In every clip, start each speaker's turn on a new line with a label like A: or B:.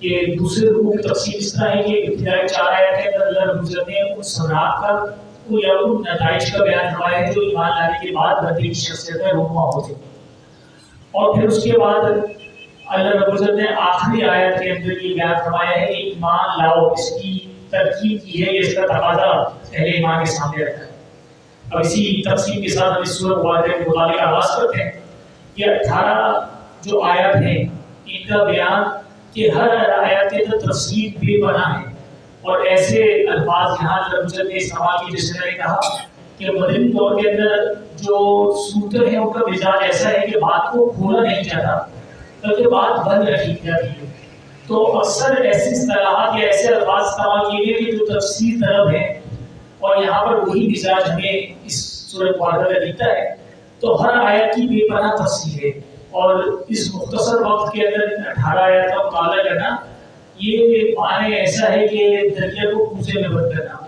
A: کہ دوسرے رکوع کی تفصیل اس طرح ہے کہ ابتدائی 4 آیات کے اندر اللہ رب العزت نے ان ثمرات کا یا ان نتائج کا بیان فرمایا ہے جو ایمان لانے کے بعد بندے کی شخصیت میں رونما ہوتے ہیں، اور پھر اس کے بعد اللہ رب العزت نے آخری آیت کے اندر یہ بیان فرمایا ہے کہ ایمان لاؤ، اس کی ترکیب کی ہے، اس کا تقاضا اہل ایمان کے سامنے رکھا ہے۔ اب اسی تفصیل کے ساتھ ہم اس سورہ مبارکہ کے متعلق آغاز کرتے ہیں کہ 18 جو آیات ہیں ان کا بیان کہ ہر آیت کے اندر تفصیل بے پناہ ہے، اور ایسے الفاظ یہاں رب العزت نے استعمال کی جس نے کہا کہ مدنی دور کے اندر جو صورتیں ہیں ان کا مزاج ایسا ہے کہ بات کو کھولا نہیں جاتا بلکہ بات بند رکھی جاتی ہے، تو اکثر ایسی اصطلاحات یا ایسے الفاظ استعمال کیے گئے کہ جو تفسیر طلب ہیں، اور یہاں پر وہی مزاج ہمیں اس سورہ مبارکہ میں دکھتا ہے۔ تو ہر آیت کی بے پناہ تفسیر ہے، اور اس مختصر وقت کے اندر 18 آیات کا مطالعہ کرنا یہ معنی ایسا ہے کہ دریا کو کوزے میں بند کرنا،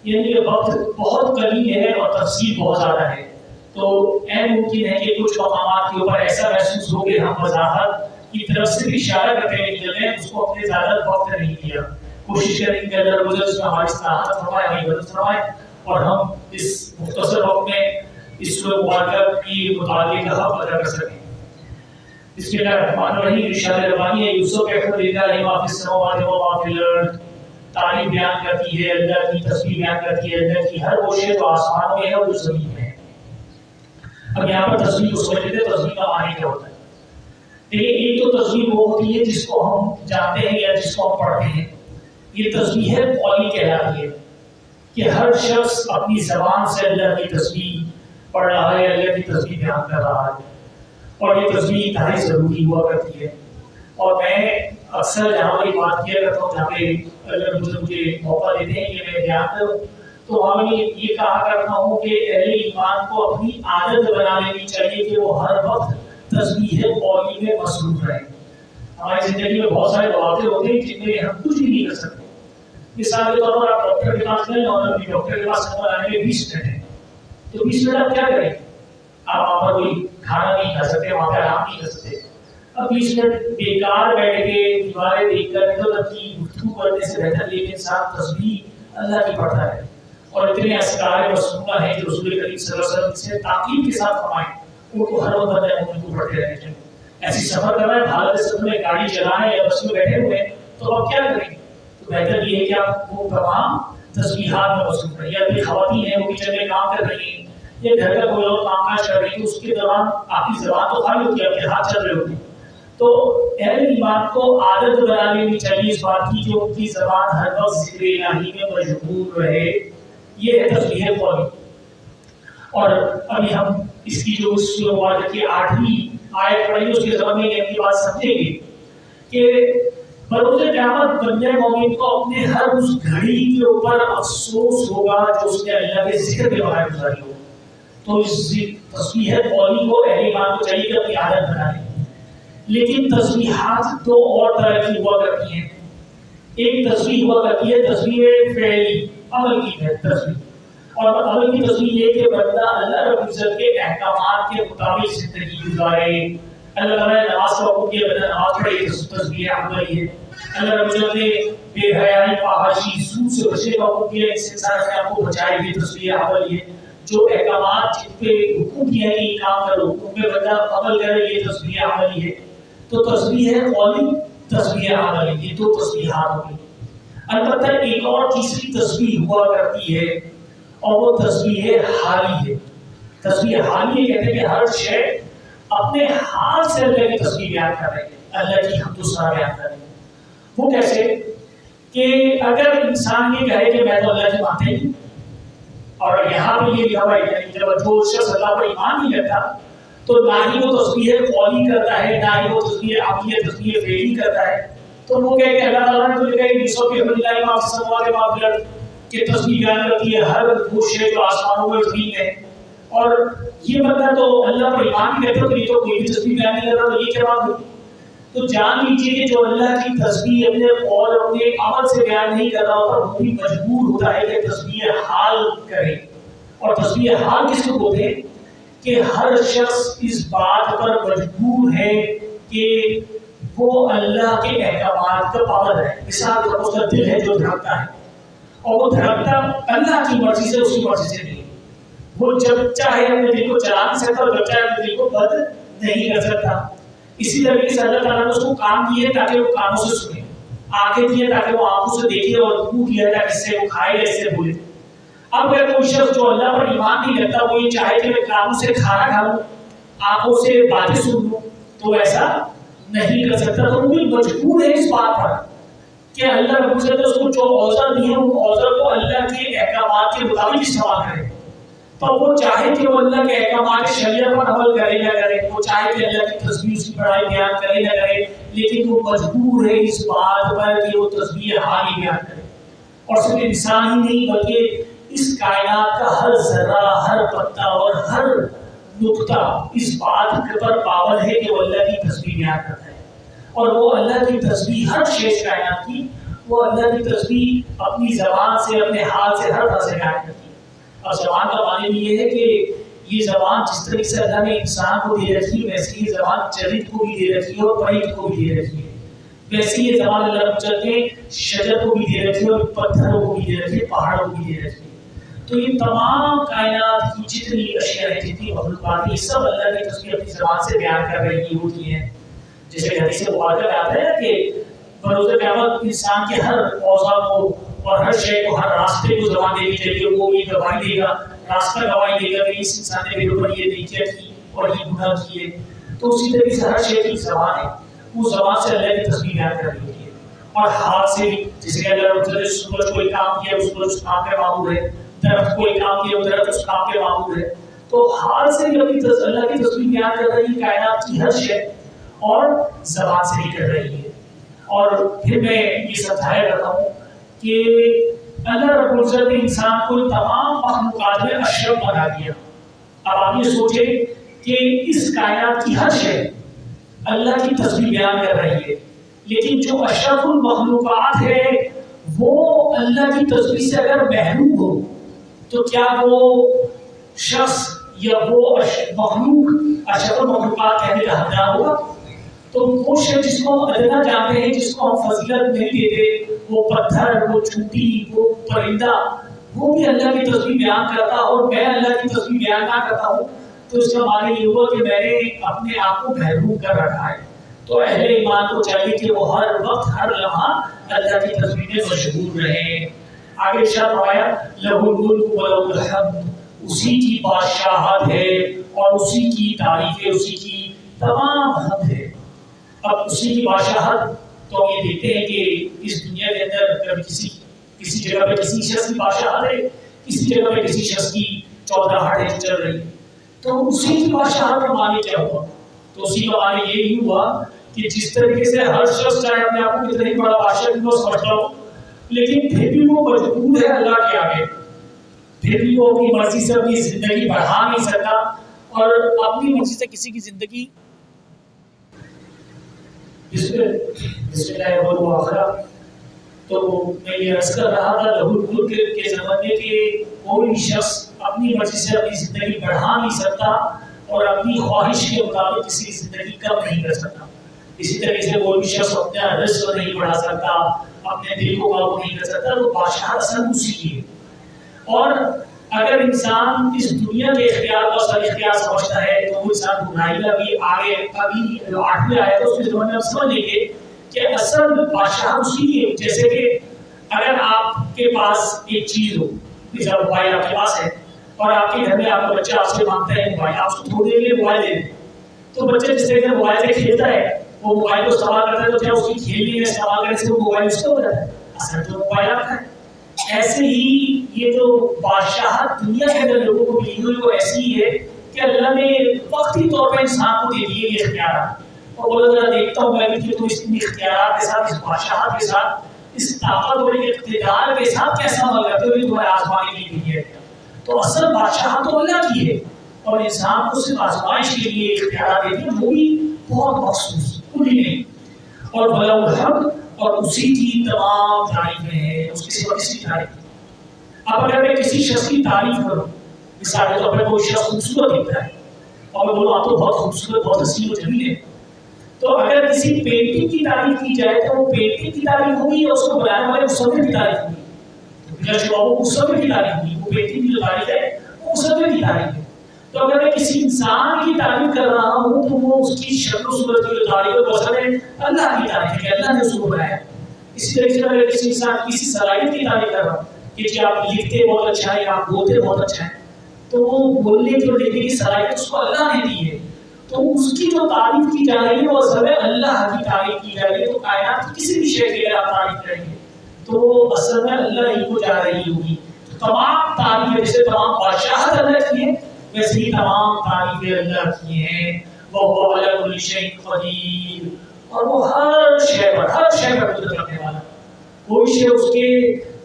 A: یعنی کہ وقت بہت قلیل ہے اور تفصیل بہت زیادہ ہے، تو این ممکن ہے کہ کچھ مقامات کے اوپر ایسا محسوس ہو کہ ہم وضاحت کی طرف سے اشارہ کرتے ہوئے نکل گئے، اس کو اپنے زیادہ وقت نہیں دیا، کوشش کریں کہ اللہ رب العزت اس میں ہماری اصلاحات فرمائے، ہماری مدد فرمائے، اور ہم اس مختصر وقت میں اس سورہ مبارکہ کی مطالعے کا حق ادا کر سکیں۔ بسم اللہ الرحمن الرحیم۔ ارشاد ربانی ہے یوسف للہ ما فی السماوات و ما فی الارض، تعریف بیان کرتی ہے اللہ کی، تسبیح بیان کرتی ہے اللہ کی ہر وہ شے جو آسمانوں میں ہے اور جو زمین میں ہے۔ اب یہاں پر تسبیح کو سمجھ لیتے ہیں، تسبیح کا معنی کیا ہوتا ہے۔ دیکھیں، ایک تو تسبیح وہ ہوتی ہے جس کو ہم جانتے ہیں یا جس کو ہم پڑھتے ہیں، یہ تسبیح ہے قولی کہلاتی ہے کہ ہر شخص اپنی زبان سے اللہ کی تسبیح پڑھ رہا ہے، اللہ کی تسبیح بیان کر رہا ہے، اور یہ تسبیح انتہائی ضروری ہوا کرتی ہے۔ اور میں اکثر جہاں پر بات کیا کرتا ہوں، جہاں پہ اگر مجھے موقع دیتے ہیں کہ میں بیان کروں، تو وہاں میں یہ کہا کرتا ہوں کہ اہل ایمان کو اپنی عادت بنا لینی چاہیے کہ وہ ہر وقت تسبیح قولی میں مصروف رہے۔ ہماری زندگی میں بہت سارے مواقع ہوتے ہیں جن میں ہم کچھ بھی نہیں کر سکتے۔ مثال کے طور پر آپ ڈاکٹر کے پاس گئے اور ابھی ڈاکٹر کے پاس نمبر آنے میں 20 منٹ ہے، تو 20 منٹ آپ کیا کریں؟ آپ وہاں پر کوئی کھانا نہیں کھا سکتے، وہاں پہ آرام نہیں کر سکتے۔ اب 20 منٹ بیکار بیٹھ کے دیواریں دیکھ کر ادھر ادھر کی گفتگو کرنے سے بہتر یہ کہ انسان تسبیح اللہ کی پڑھتا ہے، اور اتنے اذکار مسنونہ ہیں جو رسول کریم صلی اللہ علیہ وسلم سے تاکید کے ساتھ فرمائیں، ان کو ہر وقت ان کو پڑھتے رہنے چاہیے۔ ایسی سفر کر رہے ہیں، حالت سفر میں گاڑی چلا رہے ہیں یا بس میں بیٹھے ہوئے ہیں، تو آپ کیا کریں؟ تو بہتر یہ ہے کہ آپ وہ تمام تسبیحات میں مصروف رہیں۔ یا اپنی خواتین ہیں وہ کچن میں کام کر رہی ہیں، یا گھر کا کوئی اور کام کاج کر رہی ہے، اس کے دوران آپ کی زبان تو خالی ہوتی ہے، آپ کے ہاتھ چل رہے ہوتے ہیں، تو اہل ایمان کو عادت بنا لینی چاہیے اس بات کی کہ ان کی زبان ہر وقت ذکر الہی میں مشغول رہے۔ یہ ہے تسبیح قولی۔ اور ابھی ہم اس کی جو سورہ مبارکہ کی 8ویں آیت پڑھی اس کے ضمن میں یہ بات سمجھیں گے کہ بروز قیامت بندے مومن کو اپنے ہر اس گھڑی کے اوپر افسوس ہوگا جو اس نے اللہ کے ذکر کے بارے میں گزاری ہو۔ تو اس تسبیح قولی کو اہل ایمان کو چاہیے کہ اپنی عادت بنا لیں۔ لیکن تسبیحات دو اور طرح کی ہوا کرتی ہیں۔ ایک تسبیح ہوا کرتی ہے تسبیح فعلی، عمل کی ہے تسبیح، اور عمل کی تسبیح یہ کہ بندہ اللہ رب العزت کے احکامات کے مطابق زندگی گزارے۔ اللہ تعالیٰ نے نماز کا حکم کیا، بندہ نماز پڑھے، تسبیح عملی ہے۔ اللہ رب العزت نے بے حیائی، فحاشی، سود سے بچنے کا حکم کیا، اس انسان اپنے آپ کو بچائے، یہ تسبیح عملی ہے۔ جو احکامات جن پہ حکم کیا ہے کہ یہ کام کرو، ان پہ بندہ عمل کرے، یہ تسبیح عملی ہے۔ تو تسبیح قولی، تسبیح عملی، یہ دو تسبیحات ہوگی۔ البتہ ایک اور تیسری تسبیح ہوا کرتی ہے، اور وہ تسبیح حالی ہے۔ تسبیح حالی یہ کہتے ہیں کہ ہر شے اپنے ہاتھ سے اللہ کی تسبیح بیان کر رہے ہیں، اللہ کی حمد و ثنا بیان کر رہے ہیں۔ وہ کیسے کہ اگر انسان یہ کہے کہ میں تو اللہ کی مانتے نہیں، اور یہاں پہ یہ لکھا ہوا ہے کہ جب جو شخص اللہ پر ایمان نہیں رکھتا تو نہ ہی وہ تسبیح قولی کرتا ہے، نہ ہی وہ تسبیح عملی، تسبیح فعلی کرتا ہے، تو وہ کہے کہ اللہ تعالیٰ نے تو لکھا ہے یوسف کے حمد اللہ ما فی السماوات و ما فی الارض کہ تسبیح بیان کرتی ہے ہر وہ شے جو آسمانوں میں زمین میں، اور یہ بندہ تو اللہ پر ایمان نہیں رکھتا تو یہ تو کوئی بھی تسبیح بیان نہیں کرتا، تو یہ کیا بات ہوئی؟ تو جان لیجیے کہ جو اللہ کی تسبیح اپنے قول اپنے عمل سے بیان نہیں کر رہا ہوتا وہ بھی مجبور ہوتا ہے کہ تسبیح حال کرے۔ اور تسبیح حال کس کو بولتے ہیں کہ ہر شخص اس بات پر مجبور ہے کہ وہ اللہ کے احکامات کا پابند ہے. مثال طور پر اس کا دل ہے جو دھڑکتا ہے، اور وہ دھڑکتا اللہ کی مرضی سے، اس کی مرضی سے نہیں. وہ جب چاہے اپنے دل کو چلا نہیں سکتا اور جب چاہے اپنے دل کو بند نہیں کر سکتا. اسی طریقے سے اللہ تعالیٰ نے اس کو کان دیے تاکہ وہ کانوں سے سنے، آنکھیں دیے تاکہ وہ آنکھوں سے دیکھے، اور منہ دیا تاکہ اس سے وہ کھائے یا اس سے بولے. اب اگر کوئی شخص جو اللہ پر ایمان نہیں رکھتا وہ یہ چاہے کہ میں کانوں سے کھانا کھاؤں، آنکھوں سے باتیں سن لوں، تو ایسا نہیں کر سکتا. تو وہ بھی مجبور ہے اس بات پر کہ اللہ رب العزت نے اس کو جو اوزار دی ہے وہ اوزار کو اللہ کے احکامات کے مطابق استعمال کرے. تو وہ چاہے کہ وہ اللہ کے احکامات شریعت پر عمل کرے نہ کرے، وہ چاہے کہ اللہ کی تسبیح اس کی بڑائی بیان کرے نہ کرے، لیکن وہ مجبور ہے اس بات پر کہ وہ تسبیح حالی بیان کرے. اور صرف انسان ہی نہیں بلکہ اس کائنات کا ہر ذرہ، ہر پتا اور ہر نقطہ اس بات پر پابند ہے کہ وہ اللہ کی تسبیح بیان کرتا ہے. اور وہ اللہ کی تسبیح ہر شیز کائنات کی، وہ اللہ کی تسبیح اپنی زبان سے، اپنے حال سے، ہر طرح سے بیان کرتی ہے. اور زبان کا معنی بھی یہ ہے کہ یہ زبان جس طریقے سے اللہ نے انسان کو دے رکھی ہے ویسے یہ زبان جلد کو بھی دے رکھی ہے اور پرند کو بھی دے رکھی ہے. ویسے یہ زبان اللہ رب العزت نے شجر کو بھی دے رکھی ہے اور پتھروں کو بھی دے رکھی ہے، پہاڑوں کو بھی دے رکھی ہے. تو یہ تمام کائنات کی جتنی اشیاء ہیں، جتنی مخلوقات ہیں، یہ سب اللہ کی تسبیح اپنی زبان سے بیان کر رہی ہوتی ہیں. جیسے حدیث مبارکہ میں آتا ہے کہ بروز قیامت انسان کے ہر اوضاع کو اور ہر شے کو، ہر راستے کو زبان دینی چاہیے. وہ یہ گواہی دے گا، راستہ گواہی دے گا کہ اس انسان نے میرے اوپر یہ نیکیاں کی اور یہ گناہ کیے. تو اسی طریقے سے ہر شے کی زبان ہے، وہ زبان سے اللہ کی تسبیح بیان کر رہی ہوتی ہے. اور ہاتھ سے بھی، جیسے کہ اللہ رب العزت نے سورج کو ایک کام کیا، اس سورج اس کام پہ معمور ہے، درخت کو ایک کام کیا، وہ درخت اس کام پہ معمور ہے. تو ہاتھ سے بھی اپنی اللہ کی تسبیح بیان کر رہی ہے کائنات کی ہر شے، اور زبان سے بھی کر رہی ہے. اور پھر میں یہ سمجھایا کرتا ہوں کہ اللہ رب العزت نے انسان کو تمام مخلوقات میں اشرف بنا دیا. اب آپ یہ سوچیں کہ اس کائنات کی ہر شے اللہ کی تسبیح بیان کر رہی ہے، لیکن جو اشرف المخلوقات ہے وہ اللہ کی تسبیح سے اگر محروم ہو تو کیا وہ شخص یا وہ مخلوق اشرف المخلوقات کہنے کا حقدار ہوگا؟ تو وہ شخص جس کو ہم ادنا جانتے ہیں، جس کو ہم فضیلت نہیں دیتے، وہ پتھر، وہ چونٹی، وہ پرندہ، وہ بھی اللہ کی تسبیح بیان کرتا اور میں اللہ کی تسبیح بیان نہ کرتا ہوں، تو اس کا معنی یہ ہوا کہ میں نے اپنے آپ کو محروم کر رکھا ہے. تو اہل ایمان کو چاہیے کہ وہ ہر وقت، ہر لمحہ اللہ کی تسبیح میں مشغول رہیں. آگے ارشاد فرمایا لہ الملک و لہ الحمد، اسی کی بادشاہت ہے اور اسی کی تعریف ہے، اسی کی تمام حمد ہے. اب اسی کی بادشاہت تو ہم یہ دیکھتے ہیں کہ اس دنیا کے اندر کبھی کسی جگہ پہ کسی شخص کی بادشاہت ہے، کسی جگہ پہ کسی شخص کی چودراہٹ ہے چل رہی ہے. تو اسی کی بادشاہت کا معنی کیا ہوا؟ تو اسی کا معنی یہی ہوا کہ جس طریقے سے ہر شخص چاہے اپنے آپ کو کتنا ہی بڑا بادشاہ کیوں سمجھتا ہو، لیکن پھر بھی وہ مجبور ہے اللہ کے آگے، پھر بھی وہ اپنی مرضی سے اپنی زندگی بڑھا نہیں سکتا اور اپنی مرضی سے کسی کی زندگی بسم اللہ الرحمن الرحیم. تو میں یہ عرض کر رہا تھا لہ الملک کے زمانے کہ کوئی شخص اپنی مرضی سے اپنی زندگی بڑھا نہیں سکتا اور اپنی خواہش کے مطابق کسی کی زندگی کم نہیں کر سکتا. اسی طریقے سے کوئی بھی شخص اپنا رزق نہیں بڑھا سکتا، اپنے دل کو قابو نہیں کر سکتا. تو بادشاہ اصل اسی کی ہے. اور اگر انسان اس دنیا کے اختیار کو اصل اختیار سمجھتا ہے تو وہ انسان گمراہی کا بھی آگے ابھی 8ویں آیا تو اس کے زمانے میں آپ سمجھ لیں گے کہ اصل بادشاہ اسی کی ہے. جیسے کہ اگر آپ کے پاس ایک چیز ہو، جیسا موبائل آپ کے پاس ہے اور آپ کے گھر میں آپ کا بچہ آپ سے مانگتا ہے موبائل، آپ اس کو تھوڑی دیر کے لیے موبائل دے دیں، تو بچہ جس طرح سے موبائل سے کھیلتا ہے وہ موبائل کو استعمال کرتا ہے، تو کیا اس کی کھیلنے میں استعمال کرنے سے وہ موبائل اس کا ہو جاتا ہے؟ اصل تو موبائل آپ کا ہے. ایسے ہی یہ جو بادشاہت دنیا کے اندر لوگوں کو ملی ہوئی وہ ایسی ہی ہے کہ اللہ نے وقتی طور پر انسان کو دے دیے یہ اختیارات، اور بولا ذرا دیکھتا ہوں میں کہ تم اس اختیارات کے ساتھ، اس بادشاہت کے ساتھ، اس طاقت اور اقتدار کے ساتھ کیسا عمل کرتے ہو، یہ تمہارے آزمانے کے لیے ہے. تو اصل بادشاہت تو اللہ کی ہے اور انسان کو صرف آزمائش کے لیے اختیارات دیتے ہیں، وہ بھی بہت مخصوص، انہی نہیں. اور بلہ الحمد، اور اسی کی تمام تعریفیں ہیں، اس کے سوا کسی کی تعریف نہیں. اب اگر میں کسی شخص کی تعریف کروں، مثال کے طور پر کوئی شخص خوبصورت دکھتا ہے اور میں بولوں آپ تو بہت خوبصورت، بہت حسین و جمیل ہے، تو اگر کسی پینٹنگ کی تعریف کی جائے تو وہ پینٹنگ کی تعریف ہوگی یا اس کو بنانے والے مصور کی تعریف ہوگی؟ وہ مصور کی تعریف ہوگی، وہ پینٹنگ کی جو تعریف ہے وہ مصور کی تعریف ہے۔ تو اگر میں کسی انسان کی تعریف کر رہا ہوں تو وہ اس کی شکل و صورت کی جو تعریف ہے وہ اصل ہے اللہ کی تعریف ہے کہ اللہ نے اس کو بنایا۔ اسی طریقے سے اگر کسی انسان کسی صلاحیت کی تعریف کر رہا ہوں کہ جی آپ لکھتے بہت اچھا ہے، آپ بولتے بہت اچھا ہے، تو وہ بولنے کی اور لکھنے کی صلاحیت اس کو اللہ نے دی ہے، تو اس کی جو تعریف کی جا رہی ہے وہ اصل ہے اللہ کی تعریف کی جا رہی ہے۔ تو کائنات کی کسی بھی شے کی اگر آپ تعریف کریں گے تو وہ اصل میں اللہ ہی کو جا رہی ہوگی۔ تو تمام تعریفیں جیسے تمام بادشاہت اللہ کی ہے ویسے ہی تمام تعریفیں اللہ کی ہیں۔ وَهُوَ عَلَىٰ كُلِّ شَيْءٍ قَدِيرٌ، اور وہ ہر شے پر قدرت رکھنے والا، کوئی شے اس کے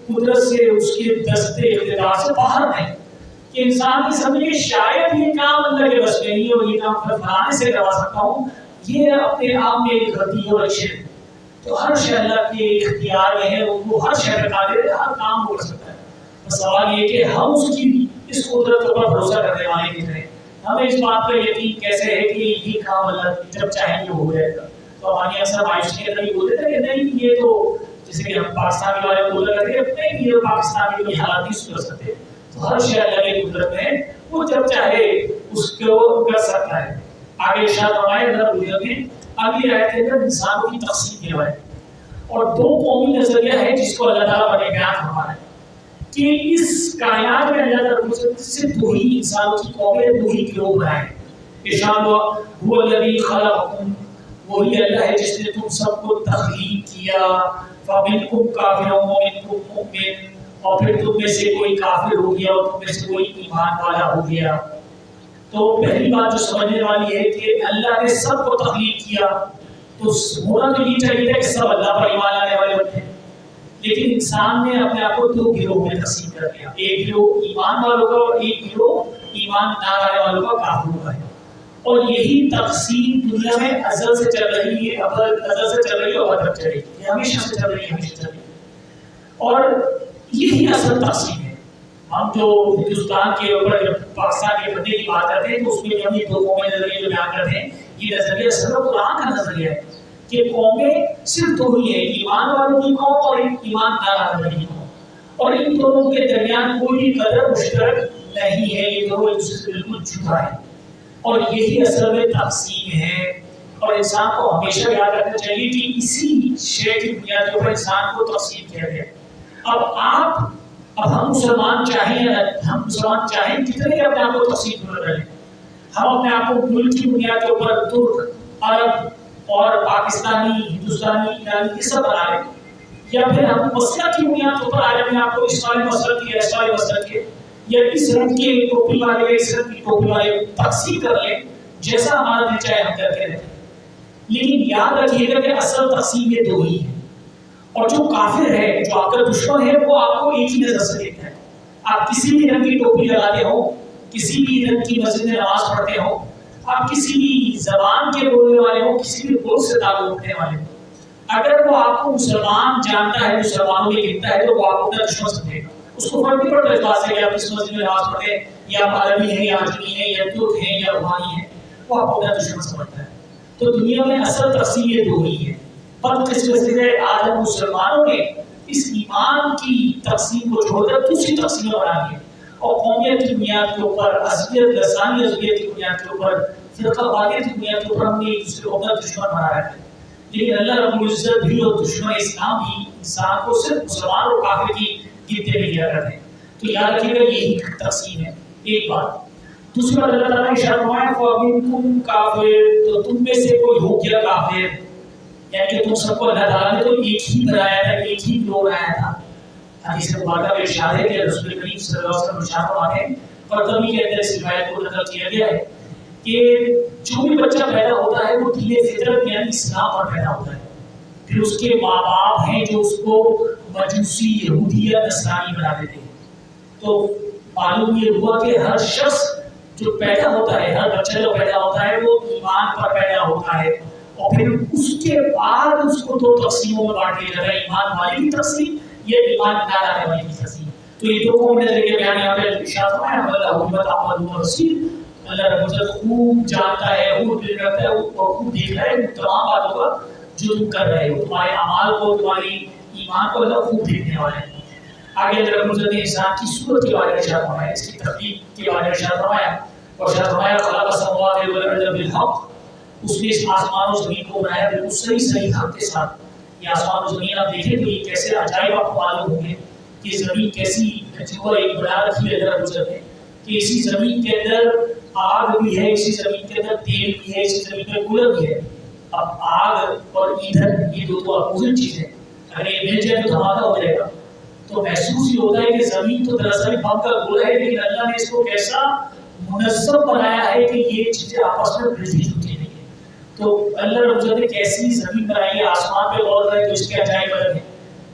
A: قدرت سے، اس کے دستے اقتدار سے باہر نہیں کہ انسان کی سمجھے شاید یہ کام اللہ کے بس میں نہیں ہے اور یہ کام فلانے سے کروا سکتا ہوں، یہ اپنے آپ میں ایک غلطی اور اچھے ہے۔ تو ہر شے اللہ کے اختیار میں ہے، وہ ہر شے پہ قادر ہے، ہر کام وہ کر سکتا ہے۔ بس سوال یہ کہ ہم اس کی اس قدرت پر بھروسہ کرنے والے کتنے ہیں، ہمیں اس بات پر یقین کیسے ہے کہ یہ کام اللہ جب چاہیں گے ہو جائے گا۔ تو ہماری اکثر مایوسی کے اندر یہ بولتے تھے کہ نہیں یہ تو جیسے کہ ہم پاکستان والے بول رہے تھے نہیں یہ پاکستان کے کوئی حالات نہیں سدھر سکتے، تو ہر شے اللہ کی قدرت میں وہ جب چاہے اس کو کر سکتا ہے۔ آگے ارشاد فرمائے اللہ بزرگ نے اگلی آیت کے اندر انسانوں کی تقسیم کے بارے اور دو قومی نظریہ ہے جس کو اللہ تعالیٰ نے بیان فرمایا ہے کہ اس کائنات میں اللہ تعالیٰ سے دو ہی انسانوں کی قومیں، دو ہی گروہ بنائے۔ ارشاد ہوا هو الذی خلقکم، وہی اللہ ہے جس نے تم سب کو تخلیق کیا، فمنکم کافر ومنکم مؤمن، اور پھر تم میں سے کوئی کافر ہو گیا اور تم میں سے کوئی ایمان والا ہو گیا۔ تو پہلی بات جو سمجھنے والی ہے کہ اللہ نے سب کو تخلیق کیا تو ہونا تو یہ چاہیے تھا کہ سب اللہ پر ایمان لانے والے ہوتے ہیں، لیکن انسان نے اپنے آپ کو دو گروہ میں تقسیم کر دیا، ایک گروہ ایمان والوں کا اور ایک گروہ ایمان نہ لانے والوں کا، کافروں کا ہے۔ اور یہی تقسیم دنیا میں ازل سے چل رہی ہے، ازل سے چل رہی ہے اور اب تک چل رہی ہے، ہمیشہ سے چل رہی ہے، ہمیشہ چل رہی ہے۔ اور یہی اصل تقسیم ہے۔ ہم جو ہندوستان کے اوپر جب پاکستان کے بننے کی بات کرتے ہیں تو اس میں ہم یہ دو قومی نظریے جو بیان کرتے ہیں، یہ نظریہ صرف قرآن کا نظریہ ہے کہ قومیں صرف دو ہی ہیں، ایمان والوں کی قوم اور ایمان نہ لانے والی قوم، اور ان دونوں کے درمیان کوئی قدر مشترک نہیں ہے، یہ دونوں ایک دوسرے سے بالکل جدا ہے، اور یہی اصل میں تقسیم ہے۔ اور انسان کو ہمیشہ یاد رکھنا چاہیے کہ اسی شے کی بنیاد کے اوپر انسان کو تقسیم کیا گیا۔ اب ہم مسلمان چاہیں کتنے اپنے آپ کو تقسیم کریں، ہم اپنے آپ کو ملک کی بنیاد کے اوپر ترک، عرب اور پاکستانی، ہندوستانی، ایرانی یہ سب بنا لیں، یا پھر ہم مسلک کی بنیاد کے اوپر آج اپنے آپ کو اس والے مسلک کے، اس والے مسلک کے، یا اس رنگ کی ٹوپی والے، اس رنگ کی ٹوپی والے تقسیم کر لیں، جیسا ہمارا دل چاہے ہم کرتے رہتے ہیں۔ لیکن یاد رکھیے گا کہ اصل تقسیم یہ دو ہی ہے، اور جو کافر ہے، جو آپ کا دشمن ہے، وہ آپ کو ایک ہی نظر سے دیکھتا ہے۔ آپ کسی بھی رنگ کی ٹوپی لگاتے ہو، کسی بھی رنگ کی مسجد میں نماز پڑھتے ہو، آپ کسی بھی زبان کے بولنے والے ہو، کسی بھی ملک سے تعلق رکھنے والے ہو، اگر وہ آپ کو مسلمان جانتا ہے، مسلمانوں میں گنتا ہے، تو وہ آپ کو اپنا دشمن سمجھے گا۔ اس کو فرق نہیں پڑتا اس بات سے کہ آپ اس مسجد میں نماز پڑھتے ہیں، یا آپ عربی ہیں یا عجمی ہیں یا ترک ہیں یا روحانی ہیں، وہ آپ کو اپنا دشمن سمجھتا ہے۔ تو دنیا میں اصل تقسیم یہ دو ہی ہے۔ بدقسمتی سے آج ہم مسلمانوں نے اس ایمان کی تقسیم کو چھوڑ کر دوسری تقسیمیں بنا لی، اور قومیت کی بنیاد کے اوپر، عصبیت، لسانی عصبیت کی بنیاد کے اوپر، فرقہ واریت کی بنیاد کے اوپر ہم نے ایک دوسرے کو اپنا دشمن بنا رکھا ہے۔ لیکن اللہ رب العزت بھی اور دشمن اسلام بھی انسان کو صرف مسلمان اور کافر کی گنتے میں کیا کرتے ہیں۔ تو یاد رکھیے گا یہی تقسیم ہے، ایک بات۔ دوسری بات اللہ تعالیٰ نے ارشاد فرمایا فَمِنْكُمْ کافر، تو تم میں سے کوئی ہو گیا کافر، یعنی کہ تم سب کو اللہ تعالیٰ نے تو ایک ہی بنایا تھا، ایک ہی گروہ بنایا تھا۔ حدیث مبارکہ میں ارشاد ہے کہ رسول کریم صلی اللہ علیہ وسلم ارشاد فرماتے ہیں، برطبی کے اندر اس روایت کو نقل کیا گیا ہے کہ جو بھی بچہ پیدا ہوتا ہے وہ دین فطرت یعنی اسلام پر پیدا ہوتا ہے، پھر اس کے ماں باپ ہیں جو اس کو مجوسی، یہودی یا نصرانی بنا دیتے ہیں۔ تو معلوم یہ ہوا کہ ہر شخص جو پیدا ہوتا ہے، ہر بچہ جو پیدا ہوتا ہے وہ ایمان پر پیدا ہوتا ہے، اور پھر اس کے بعد اس کو دو تقسیموں میں بانٹ دیا جاتا ہے، ایمان والے کی تقسیم یا ایمان نہ لانے والے کی تقسیم۔ تو یہ دو قوم نظر کے بیان یہاں پہ ارشاد فرمایا اللہ حکمت احمد بصیر، اللہ رب العزت خوب جانتا ہے، خوب دل رکھتا ہے اور خوب دیکھ رہا ہے تمام باتوں کا جو تم کر رہے ہو، تمہارے اعمال کو، تمہاری ایمان کو اللہ خوب دیکھنے والے ہیں۔ آگے اللہ رب العزت نے انسان کی صورت کے بارے میں ارشاد فرمایا، اس کی تخلیق کے بارے میں ارشاد فرمایا اور ارشاد فرمایا خلق السماوات والارض بالحق، اس نے اس آسمان و زمین کو بنایا بالکل صحیح حق کے ساتھ۔ یہ آسمان و زمین آپ دیکھیں تو یہ کیسے عجائب آپ کو معلوم ہوں گے کہ زمین کیسی جو ایک بنا رکھی ہے اللہ رب العزت نے، کہ اسی زمین کے اندر آگ بھی ہے، اسی زمین کے اندر تیل بھی ہے، اسی زمین میں کولر بھی ہے۔ اب آگ اور ایندھن یہ دو تو اپوزٹ چیزیں، اگر یہ مل جائے تو دھماکہ ہو جائے گا۔ تو محسوس یہ ہوتا ہے کہ زمین تو دراصل بم کا گولا ہے، لیکن اللہ نے اس کو کیسا منظم بنایا ہے کہ یہ چیزیں آپس میں ملتی جلتی نہیں ہیں۔ تو اللہ رب العزت نے کیسی زمین بنائی ہے، آسمان پہ غور کرے تو اس کے عجائب الگ ہیں۔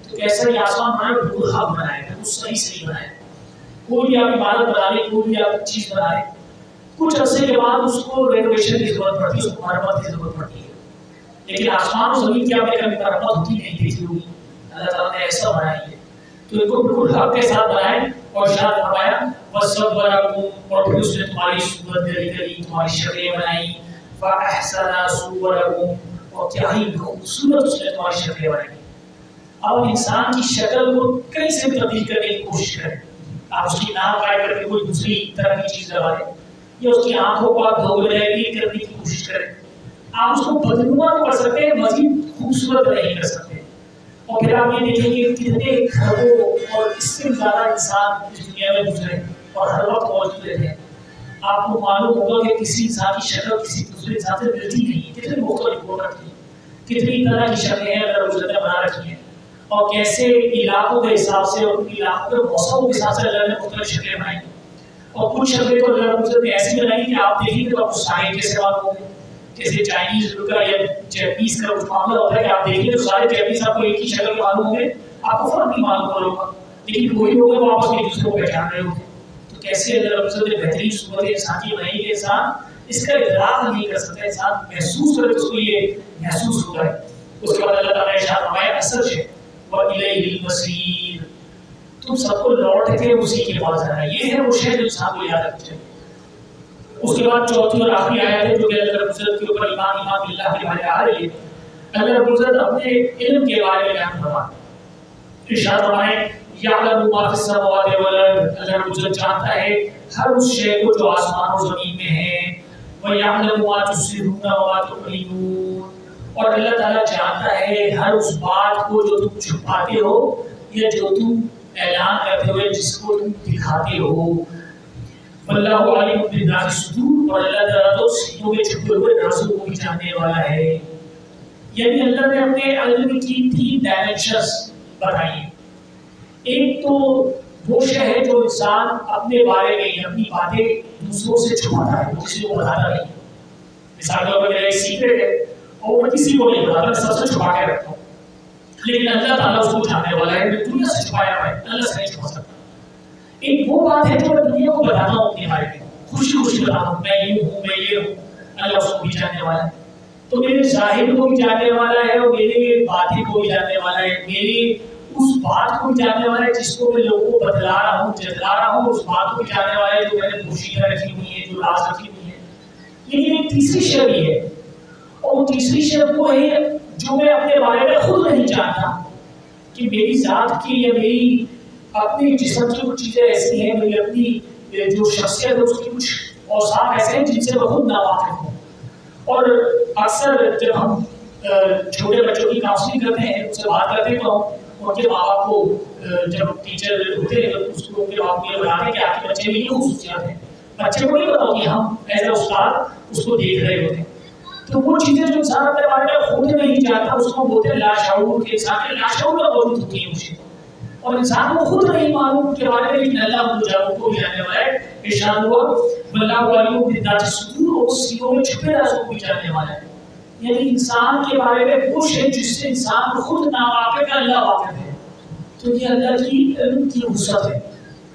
A: تو کیسا یہ آسمان بنایا، بالکل حق بنایا ہے، بالکل صحیح بنایا ہے۔ کوئی بھی آپ عمارت بنا لیں، کوئی بھی آپ چیز بنا لیں، کچھ عرصے کے بعد اس کو رینوویشن کی ضرورت پڑتی ہے، اس کو مرمت کی ضرورت پڑتی ہے، لیکن آسمان و زمین کی آپ نے کبھی مرمت ہوتی نہیں دیکھی ہوگی، اللہ تعالیٰ نے ایسا بنایا ہے۔ تو ان کو بالکل حق کے ساتھ بنائے اور ارشاد فرمایا وَصَوَّرَكُمْ، اور پھر اس نے تمہاری صورت کری، تمہاری شکلیں بنائی، فَأَحْسَنَ صُوَرَكُمْ، اور کیا ہی خوبصورت اس نے تمہاری شکلیں بنائی۔ اب انسان کی شکل کو کہیں سے تبدیل کرنے کی کوشش کریں، آپ اس کی ناک کاٹ کر کے کوئی دوسری طرح کی چیز لگا دیں، یا اس کی آنکھوں کو آپ دھوبلے کرنے کی کوشش کریں، آپ اس کو بدنما تو کر سکتے ہیں، مزید خوبصورت نہیں کر سکتے۔ اور پھر آپ یہ دیکھیں کہ کتنے کھربوں اور اس سے زیادہ انسان اس دنیا میں گزرے اور ہر وقت موجود رہتے ہیں۔ آپ کو معلوم ہوگا کہ کسی انسان کی شکل کسی دوسرے انسان سے ملتی نہیں، کتنی مختلف ہو رکھی ہیں، کتنی طرح کی شکلیں ہیں اللہ رب العزت نے بنا رکھی ہیں، اور کیسے علاقوں کے حساب سے اور علاقوں کے موسموں کے حساب سے اللہ نے مختلف شکلیں بنائی۔ اور کچھ شکلیں تو اللہ رب العزت نے ایسی بنائی کہ آپ دیکھیں گے تو آپ کو سارے کیسے معلوم ہوں گے، جیسے چائنیز کا یا جیپنیز کا کچھ معاملہ ہوتا ہے کہ آپ دیکھیں تو سارے جیپنیز آپ کو ایک ہی شکل کے معلوم ہوں گے، آپ کو فرق نہیں معلوم ہوگا، لیکن وہی لوگ ہیں وہ آپس میں ایک دوسرے کو پہچان رہے ہوں گے۔ تو کیسے اللہ رب العزت نے بہترین صورت انسان کی بنائی کہ انسان اس کا ادراک نہیں کر سکتا، انسان محسوس کرے تو اس کو یہ محسوس ہوتا ہے۔ اس کے بعد اللہ تعالیٰ نے ارشاد فرمایا اثر ہے وَإِلَيْهِ الْمَصِيرُ، تم سب کو لوٹ کے اسی کے پاس جانا ہے، یہ ہے وہ شے جو انسان کو یاد رکھنا چاہیے۔ اس کے بعد چوتھی اور آخری آیت ہے جو کہ اللہ رب العزت کے اوپر ایمان باللہ کے بارے آ رہی ہے۔ اللہ رب العزت اپنے علم کے بارے میں بیان فرمایا، ارشاد فرمائے یعلم ما فی السماوات والارض، اللہ رب العزت جانتا ہے ہر اس شے کو جو آسمان و زمین میں ہے، وَيَعْلَمُ مَا تُسِرُّونَ وَمَا تُعْلِنُونَ، اور اللہ تعالیٰ جانتا ہے ہر اس بات کو جو تم چھپاتے ہو یا جو تم اعلان کرتے ہوئے جس کو تم دکھاتے ہو۔ واللہ عالم بذات الصدور، اور اللہ تعالیٰ تو سینوں میں چھپے ہوئے رازوں کو بھی جاننے والا ہے۔ یعنی اللہ نے اپنے علم کی 3 ڈائمینشنز بتائی ہیں۔ ایک تو وہ شے ہے جو انسان اپنے بارے میں اپنی باتیں دوسروں سے چھپاتا ہے، وہ کسی کو بتاتا نہیں۔ مثال کے طور پر میرا ایک سیکرٹ ہے اور میں کسی کو نہیں بتاتا، میں سب سے چھپا کے رکھتا ہوں، لیکن اللہ تعالیٰ اس کو جاننے والا ہے، میں دنیا سے چھپایا ہوا ہے، اللہ سے نہیں چھپا سکتا۔ ایک وہ بات ہے جو میں دنیا کو بتاتا ہوں اپنے بارے میں، خوشی خوشی بتاتا ہوں، میں یہ ہوں، میں یہ ہوں، اللہ اس کو بھی جاننے والا ہے۔ تو میرے ظاہر کو بھی جاننے والا ہے اور میرے باطن کو بھی جاننے والا ہے، میری اس بات کو بھی جاننے والا ہے جس کو میں لوگوں کو بتلا رہا ہوں، جتلا رہا ہوں، اس بات کو بھی جاننے والا ہے جو میں نے پوشیدہ رکھی ہوئی ہے، جو راز رکھی ہوئی ہے۔ لیکن ایک تیسری شے بھی ہے، اور وہ تیسری شے وہ ہے جو میں اپنے بارے میں خود نہیں جانتا، کہ میری ذات کی یا میری اپنی جسم کی کچھ چیزیں ایسی ہیں، میری اپنی جو شخصیت ہے اس کی کچھ اوصاف ایسے ہیں جن سے میں خود ناواقف ہوں۔ اور اکثر جب ہم چھوٹے بچوں کی کاؤنسلنگ کرتے ہیں، ان سے بات کرتے ہیں تو ان کے ماں باپ کو جب ٹیچر ہوتے ہیں اس کو ان کے باپ کو یہ بتاتے ہیں کہ آپ کے بچے میں یہ خصوصیات ہیں، بچے کو نہیں پتا ہوتی، ہم ایز اے استاد اس کو دیکھ رہے ہوتے ہیں۔ تو وہ چیزیں جو انسان اپنے بارے میں خود نہیں جانتا اس کو بولتے ہیں لاشعور، کے انسان کے لاشعور میں موجود ہوتی ہے مجھے، اور انسان کو خود نہیں معلوم کے بارے میں، لیکن اللہ کو جاننے کو جاننے والا ہے۔ ارشاد ہوا واللہ عالم بذات الصدور، اور سینوں میں چھپے رازوں کو بھی جاننے والا ہے۔ یعنی انسان کے بارے میں وہ شے جس سے انسان خود ناواقف ہے، اللہ واقف ہے۔ تو یہ اللہ کی علم کی وسعت ہے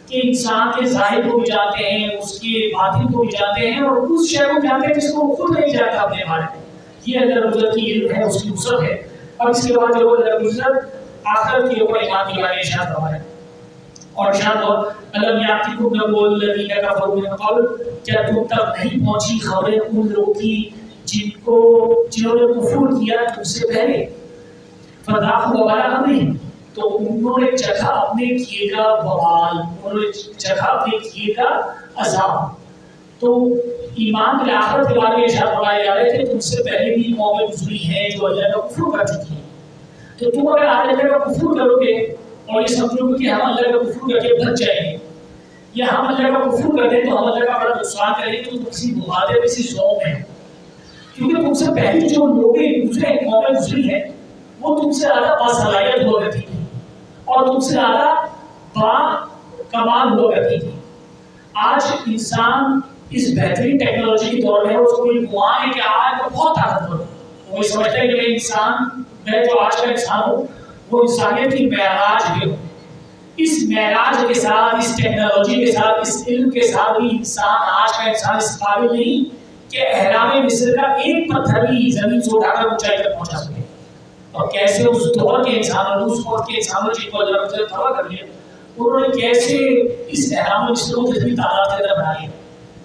A: کہ انسان کے ظاہر کو بھی جانتے ہیں، اس کے باطن کو بھی جانتے ہیں، اور اس شے کو جانتے ہیں جس کو خود نہیں جانتا اپنے بارے میں۔ یہ اللہ رب العزت کی علم ہے، اس کی وسعت ہے۔ اور اس کے بعد جو اللہ رب العزت آخرت کے اوپر ایمان کے بارے میں ارشاد فرمایا اور ارشاد ہوا الم یاتکم نبأ الذین کفروا من قبل، کیا تم تک نہیں پہنچی خبریں ان لوگوں کی جنہوں نے کفر کیا تم سے پہلے، فذاقوا وبال امرہم، تو انہوں نے چکھا اپنے کیے کا وبال، انہوں نے چکھا اپنے کیے کا عذاب۔ تو ایمان بالآخرت کے بارے میں ارشاد فرمایا جا رہا ہے کہ تم سے پہلے بھی قومیں گزری ہیں جو اللہ کا کفر کر چکی ہیں، تو تم اگر آج اللہ کا کفر کرو گے اور یہ سمجھو گے کہ ہم اللہ کا کفر کر کے بچ جائیں گے، یا ہم اللہ کا کفر کر دیں تو ہم اللہ کا بڑا نقصان کریں گے، تو تم کسی مغالطے کسی ذوق میں، کیونکہ تم سے پہلے جو لوگ گزرے قومیں گزری ہیں وہ تم سے زیادہ باصلاحیت ہوا کرتی تھی اور تم سے زیادہ با کمال ہوا کرتی تھی۔ آج انسان اس بہترین ٹیکنالوجی کے دور میں ہے، اس کو یہ گمان ہے کہ آج وہ بہت طاقتور ہے، وہ سمجھتا ہے کہ میں انسان، میں جو آج کا انسان ہوں وہ انسانیت کی معراج ہے۔ اس معراج کے ساتھ، اس ٹیکنالوجی کے ساتھ، اس علم کے ساتھ بھی انسان، آج کا انسان اس قابل نہیں کہ احرام مصر کا ایک پتھر بھی زمین سے اٹھا کر اونچائی تک پہنچا سکے۔ اور کیسے اس دور کے انسانوں، اس وقت کے انسانوں جن کو اللہ نے تباہ کر دیا، انہوں نے کیسے اس احرام مصر کو کتنی تعداد کے اندر بنا لیا۔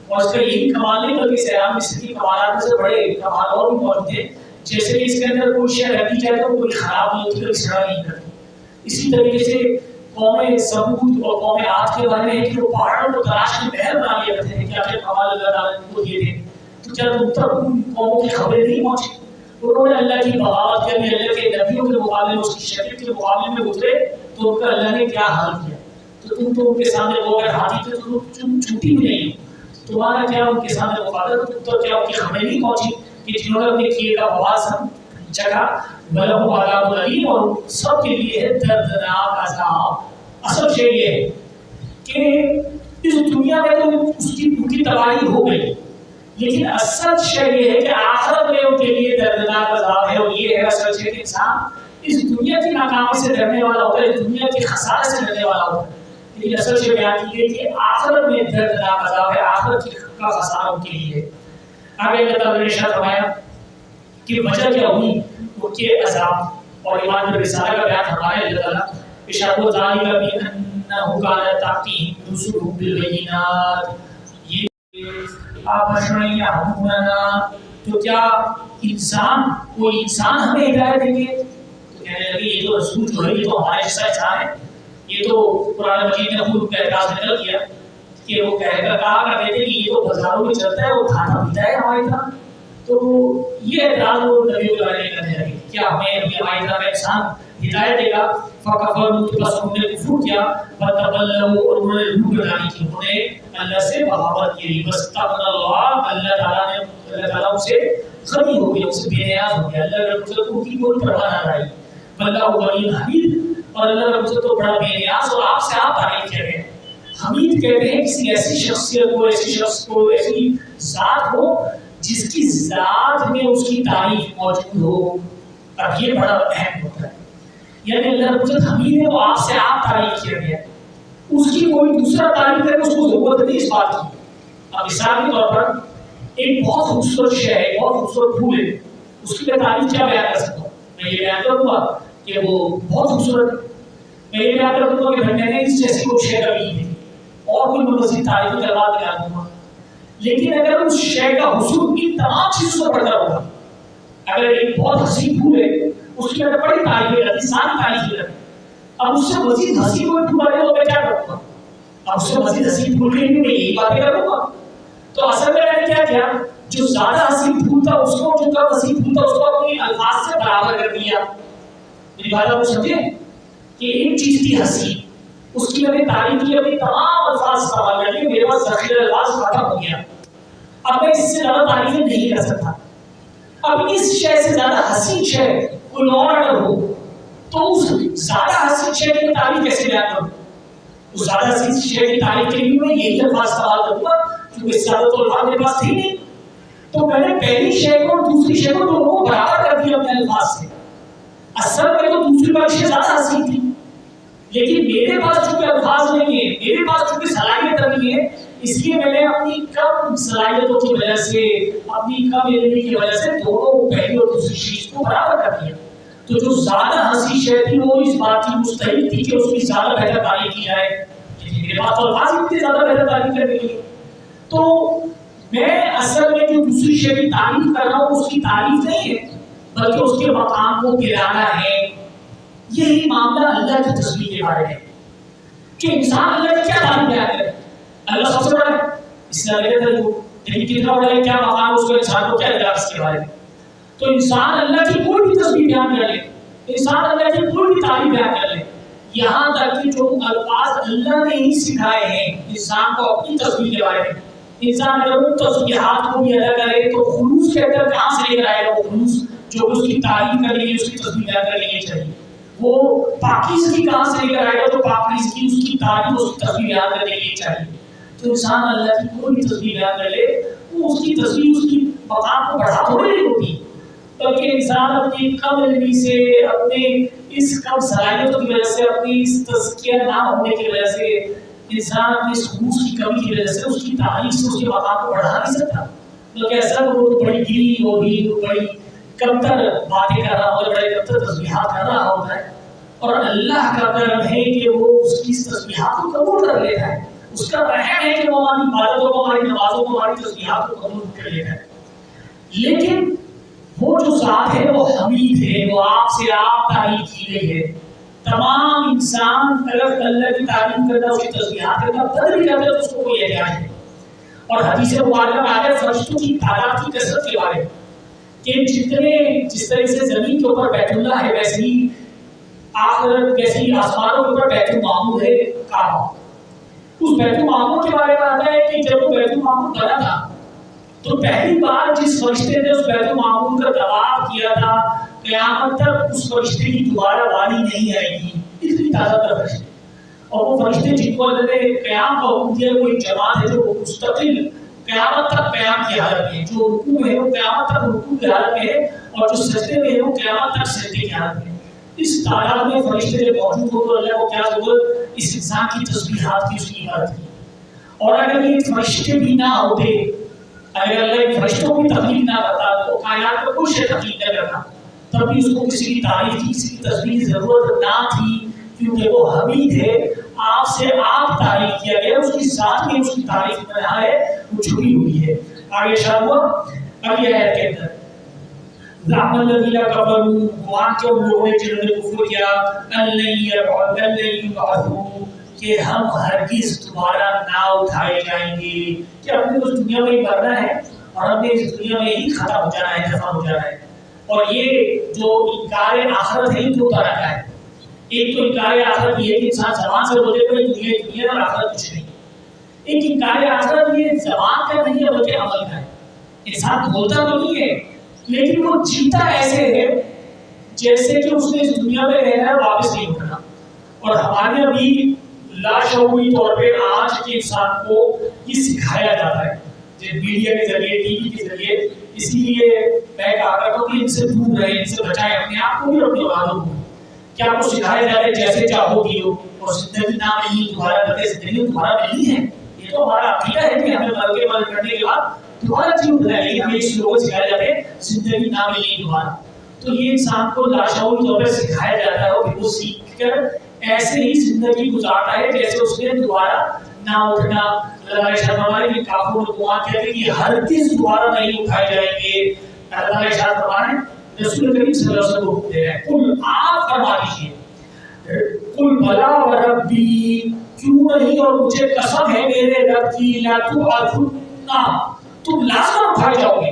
A: اور اس کا یہی کمال نہیں بلکہ اس احرام مصر کی کمالات میں سے بڑے کمال اور بھی موجود ہیں، جیسے کہ اس کے اندر کوئی شے رکھی جائے تو کوئی خراب نہیں ہوتی، کوئی سڑا نہیں کرتی۔ اسی طریقے سے قوم سمود اور قوم عاد کے بارے میں ہے کہ وہ پہاڑوں کو تراش کے محل بنا لیا کرتے تھے، کیا کمال اللہ تعالیٰ نے وہ دیے تھے۔ تو کیا تم تک ان قوموں کی خبریں نہیں پہنچی؟ انہوں نے اللہ کی بغاوت کر لی، اللہ کے نبیوں کے مقابلے میں، اس کی شریعت کے مقابلے میں اترے تو ان کا اللہ نے کیا حال کیا۔ تو تم تو ان کے سامنے وہ اگر ہاتھی تھے تو تم چھوٹی بھی نہیں ہو، تمہارا کیا ان کے سامنے مقابلہ، تم تو کیا ان کی خبریں نہیں پہنچی کہ جنہوں نے اپنے کیے کا وبال جگہ بلہم عذاب علیم، اور سب کے لیے ہے دردناک عذاب۔ اصل شے یہ ہے کہ اس دنیا میں تو اس کی تباہی ہو گئی، لیکن اصل شے یہ ہے کہ آخرت میں ان کے لیے دردناک عذاب ہے۔ اور یہ ہے اصل شے کہ انسان اس دنیا کی ناکامی سے ڈرنے والا ہوتا ہے، اس دنیا کے خسارے سے ڈرنے والا ہوتا ہے، لیکن اصل شے بیان کی ہے کہ آخرت میں دردناک عذاب ہے، آخرت کا خسارہ ان کے لیے ہے۔ آگے اللہ تعالیٰ نے ارشاد فرمایا کہ وجہ کیا ہوئی ان کے عذاب اور ایمان بالرسالہ کا بیان فرمایا اللہ تعالیٰ۔ ارشاد و ذالک بأنہ کانت تأتیہم رسلہم بالبینات، تو کیا کوئی انسان ہمیں ہدایت دیں گے؟ تو کہنے لگے یہ تو رسول جو ہے یہ تو ہمارے جیسا انسان ہے۔ یہ تو قرآن مجید نے خود اعتراض نقل کیا کہ وہ کہا کرتے تھے کہ یہ تو بازاروں میں چلتا ہے، وہ کھانا پیتا ہے ہماری طرح۔ تو یہ اعتراض وہ نبیوں کے بارے میں کرنے لگے، کیا ہمیں ہماری طرح کا انسان ہدایت دے گا؟ فکفروا، بس انہوں نے کفر کیا، فتولوا، اور انہوں نے روح گردانی کی، انہوں نے اللہ سے بغاوت کی، واستغنى اللہ، اللہ تعالیٰ ان سے غنی ہو گیا، ان سے بے نیاز ہو گیا، اللہ رب العزت کو کی کوئی پرواہ نہ رہی۔ واللہ غنی حمید، اور اللہ رب العزت تو بڑا بے نیاز اور آپ سے آپ تعریف کر رہے ہیں۔ حمید کہتے ہیں کسی ایسی شخصیت کو، ایسی شخص کو، ایسی ذات ہو جس کی ذات میں اس کی تعریف موجود ہو۔ اب یہ بڑا اہم ہوتا ہے، یعنی اللہ رب العزت حمید ہے، وہ آپ سے آپ تعریف کیا گیا، اس کی کوئی دوسرا تعریف کرے اس کو ضرورت نہیں اس بات کی۔ اب مثال کے طور پر ایک بہت خوبصورت شے ہے، بہت خوبصورت پھول ہے، اس کی میں تعریف کیا بیان کر سکتا ہوں؟ میں یہ بیان کروں گا کہ وہ بہت خوبصورت ہے، میں یہ بیان کروں گا کہ میں نے اس جیسی کوئی شے کبھی نہیں دیکھی، اور کوئی مزید تعریف کے بعد بیان کروں گا۔ لیکن اگر اس شے کا حصول ان تمام چیزوں سے بڑھ کر ہوگا، اگر ایک بہت حسین پھول ہے اس کی میں بڑی تعریفیں کرتی، ساری تعریفیں کرتی، اب اس سے مزید حسین کوئی پھول آئے تو میں کیا کروں گا؟ اب اس سے مزید حسین پھول کے لیے میں یہی باتیں کروں گا۔ تو اصل میں نے کیا کیا، جو زیادہ حسین پھول تھا اس کو، جو کم حسین پھول تھا اس کو اپنی الفاظ سے برابر کر دیا۔ میری بات آپ سمجھے کہ ایک چیز تھی حسین، اس کی میں نے تعریف کی، اپنی تمام الفاظ استعمال کر لیے، میرے پاس ذخیرہ الفاظ ختم ہو گیا، اب میں اس سے زیادہ تعریفیں نہیں کر سکتا۔ اب اس شے سے زیادہ حسین شے کوئی اور اگر ہو تو اس زیادہ حسین شے کی تعریف کیسے بیان کروں؟ اس زیادہ حسین شے کی تعریف کے لیے میں یہی الفاظ استعمال کروں گا، کیونکہ اس سے زیادہ تو الفاظ میرے پاس تھی نہیں۔ تو میں نے پہلی شے کو اور دوسری شے کو دونوں کو برابر کر دیا اپنے الفاظ سے۔ اصل میں تو دوسری والی شے زیادہ حسین تھی، لیکن میرے پاس چونکہ الفاظ نہیں ہے، میرے پاس چونکہ صلاحیت نہیں ہے، اس لیے میں نے اپنی کم صلاحیتوں کی وجہ سے، اپنی کم علمی کی وجہ سے دونوں پہلی اور دوسری چیز کو برابر کر دیا۔ تو جو زیادہ حسین شے تھی وہ اس بات کی مستحق تھی کہ اس کی زیادہ بہتر تعریف کی جائے، میرے پاس تو الفاظ اتنے زیادہ بہتر تعریف کرنے کے لیے. تو میں اصل میں جو دوسری شے کی تعریف کر رہا ہوں اس کی تعریف نہیں ہے بلکہ اس کے مقام کو گرانا ہے. یہی معاملہ اللہ کی تصویر کے بارے میں کہ انسان اللہ کی کیا تعریف بیان کرے. اللہ سب سے بڑا ہے اس لیے لگے تھے لیکن کتنا بڑا ہے کیا مقام اس کو انسان کو کیا لگا اس کے بارے میں. تو انسان اللہ کی کوئی بھی تصویر بیان کر لے, انسان اللہ کی کوئی بھی تعریف بیان کر لے, یہاں تک کہ جو الفاظ اللہ نے ہی سکھائے ہیں انسان کو اپنی تصویر کے بارے میں, انسان اگر ان تصویرات کو بھی ادا کرے تو خلوص کے اندر کہاں سے لے کر آئے گا وہ خلوص جو اس کی تعریف کرنے کے لیے اس کی تصویر بیان کرنے کے لیے چاہیے. وہ پاکیزگی کہاں سے لے کر آئے گا جو پاکیزگی اس کی تعریف اس کی تصویر بیان کرنے کے لیے چاہیے. تو انسان اللہ کی کوئی بھی تصویر بیان کر لے وہ اس کی تصویر اس کی مقام کو بڑھا تھوڑی نہیں ہوتی, بلکہ انسان اپنی کم علمی سے, اپنے اس کم صلاحیتوں کی وجہ سے, اپنی اس تزکیہ نہ ہونے کی وجہ سے, انسان اپنے اس خلوص کی کمی کی وجہ سے اس کی تعریف سے اس کے مقام کو بڑھا نہیں سکتا. بلکہ ایسا کہ وہ بڑی گری ہوگی, بڑی کمتر باتیں کر رہا ہوتا ہے, بڑے کمتر تسبیحات کر رہا ہوتا ہے, اور اللہ کا کرم ہے کہ وہ اس کی تسبیحات کو قبول کر لیتا ہے. اس کا رحم ہے کہ وہ ہماری عبادتوں کو, ہماری نمازوں کو, ہماری تسبیحات کو قبول کر لیتا ہے. لیکن وہ جو ذات ہے وہ حمید ہے, وہ آپ سے آپ تعریف کی گئی ہے. تمام انسان اگر اللہ کی تعریف کرتا, اس کی تسبیحات کرتا, بدل بھی کرتا تو اس کو کوئی اعتراض نہیں. اور حدیث مبارکہ میں آیا فرشتوں کی تعداد کی کثرت کے بارے میں کہ جس طرح سے زمین کے اوپر بیت اللہ ہے ویسے ہی آخرت ویسے ہی آسمانوں کے اوپر بیت المعمور ہے کعبہ. اس بیت المعمور کے بارے میں آتا ہے کہ جب وہ بیت المعمور بنا تھا تو پہلی بار جس فرشتے نے اس بیت المعمور کا طواف کیا تھا قیامت تک اس فرشتے کی دوبارہ باری نہیں آئے گی, اتنی تعداد کا فرشتے. اور وہ فرشتے جن کو اللہ نے قیام کا حکم دیا کوئی جماعت ہے جو مستقل قیامت تک قیام کی حالت میں ہے, جو رکوع ہے وہ قیامت تک رکوع کی حالت میں ہے, اور جو سجدے میں ہے وہ قیامت تک سجدے کی حالت میں ہے. اس تعداد میں فرشتے جب موجود ہو تو اللہ کو کیا ضرورت اس انسان کی تسبیحات کی, اس کی عبادت کی. اور اگر یہ فرشتے بھی نہ ہوتے, اگر اللہ ان فرشتوں کی تخلیق نہ کرتا تو کائنات میں کوئی شے تخلیق نہ کرتا, تب بھی اس کو کسی کی تعریف کی, کسی کی تصویر کی ضرورت نہ تھی, کیونکہ وہ حمید ہے, آپ سے آپ تعریف کیا گیا, اس کی ذات میں اس کی تعریف میں رہا ہے, وہ چھپی ہوئی ہے. آگے ارشاد ہوا اگلی آیت کے اندر زعم الذین کفروا, وہاں کے لوگوں نے جنہوں نے کفر کیا, لن یبعثوا, کہ ہم ہرگز دوبارہ نہ اٹھائے جائیں گے, کہ ہم نے اس دنیا میں ہی مرنا ہے اور ہم نے اس دنیا میں ہی ختم ہو جانا ہے, دفن ہو جانا ہے. اور یہ جو انکار آخرت ہے دو طرح کا ہے. ایک تو انکار آخرت یہ ہے کہ انسان زبان سے بولے کہ دنیا اور آخرت کچھ نہیں. ایک انکار آخرت یہ زبان کا نہیں ہے بلکہ عمل کا ہے. انسان بولتا تو نہیں ہے لیکن وہ جیتا ایسے ہے جیسے کہ اس نے اس دنیا میں رہنا ہے, واپس نہیں اٹھنا. اور ہمارے ابھی لاشعوری طور پہ آج کے انسان کو یہ سکھایا جاتا ہے میڈیا کے ذریعے, ٹی وی کے ذریعے. اسی لیے میں کہا کرتا ہوں کہ ان سے دور رہیں, ان سے بچائیں اپنے آپ کو بھی اور اپنے والوں کو. کیا آپ کو سکھایا جا رہا ہے جیسے چاہو گی ہو, اور زندگی نہ ملی دوبارہ کرتے, زندگی دوبارہ ملی ہے. یہ تو ہمارا عقیدہ ہے کہ ہمیں مر کے مر کرنے کے بعد دوبارہ جیون ہے, لیکن ہمیں اس لوگوں کو سکھایا جاتا ہے زندگی نہ ملی دوبارہ. تو یہ انسان کو لاشعوری طور پہ سکھایا جاتا ہے, اور وہ سیکھ کر ایسے ہی زندگی گزارتا ہے جیسے اس نے دوبارہ نہ اٹھنا. اللہ ارشاد فرمائے کہ کافروں کو دعا کہتے ہیں کہ ہرگز دوبارہ نہیں اٹھائے جائیں گے. اللہ ارشاد فرمائے رسول کریم صلی اللہ علیہ وسلم کو حکم دے رہے ہیں, قل آپ فرما دیجیے, قل بلا وربی, کیوں نہیں اور مجھے قسم ہے میرے رب کی, لا تبعثن, تم لازم اٹھائے جاؤ گے.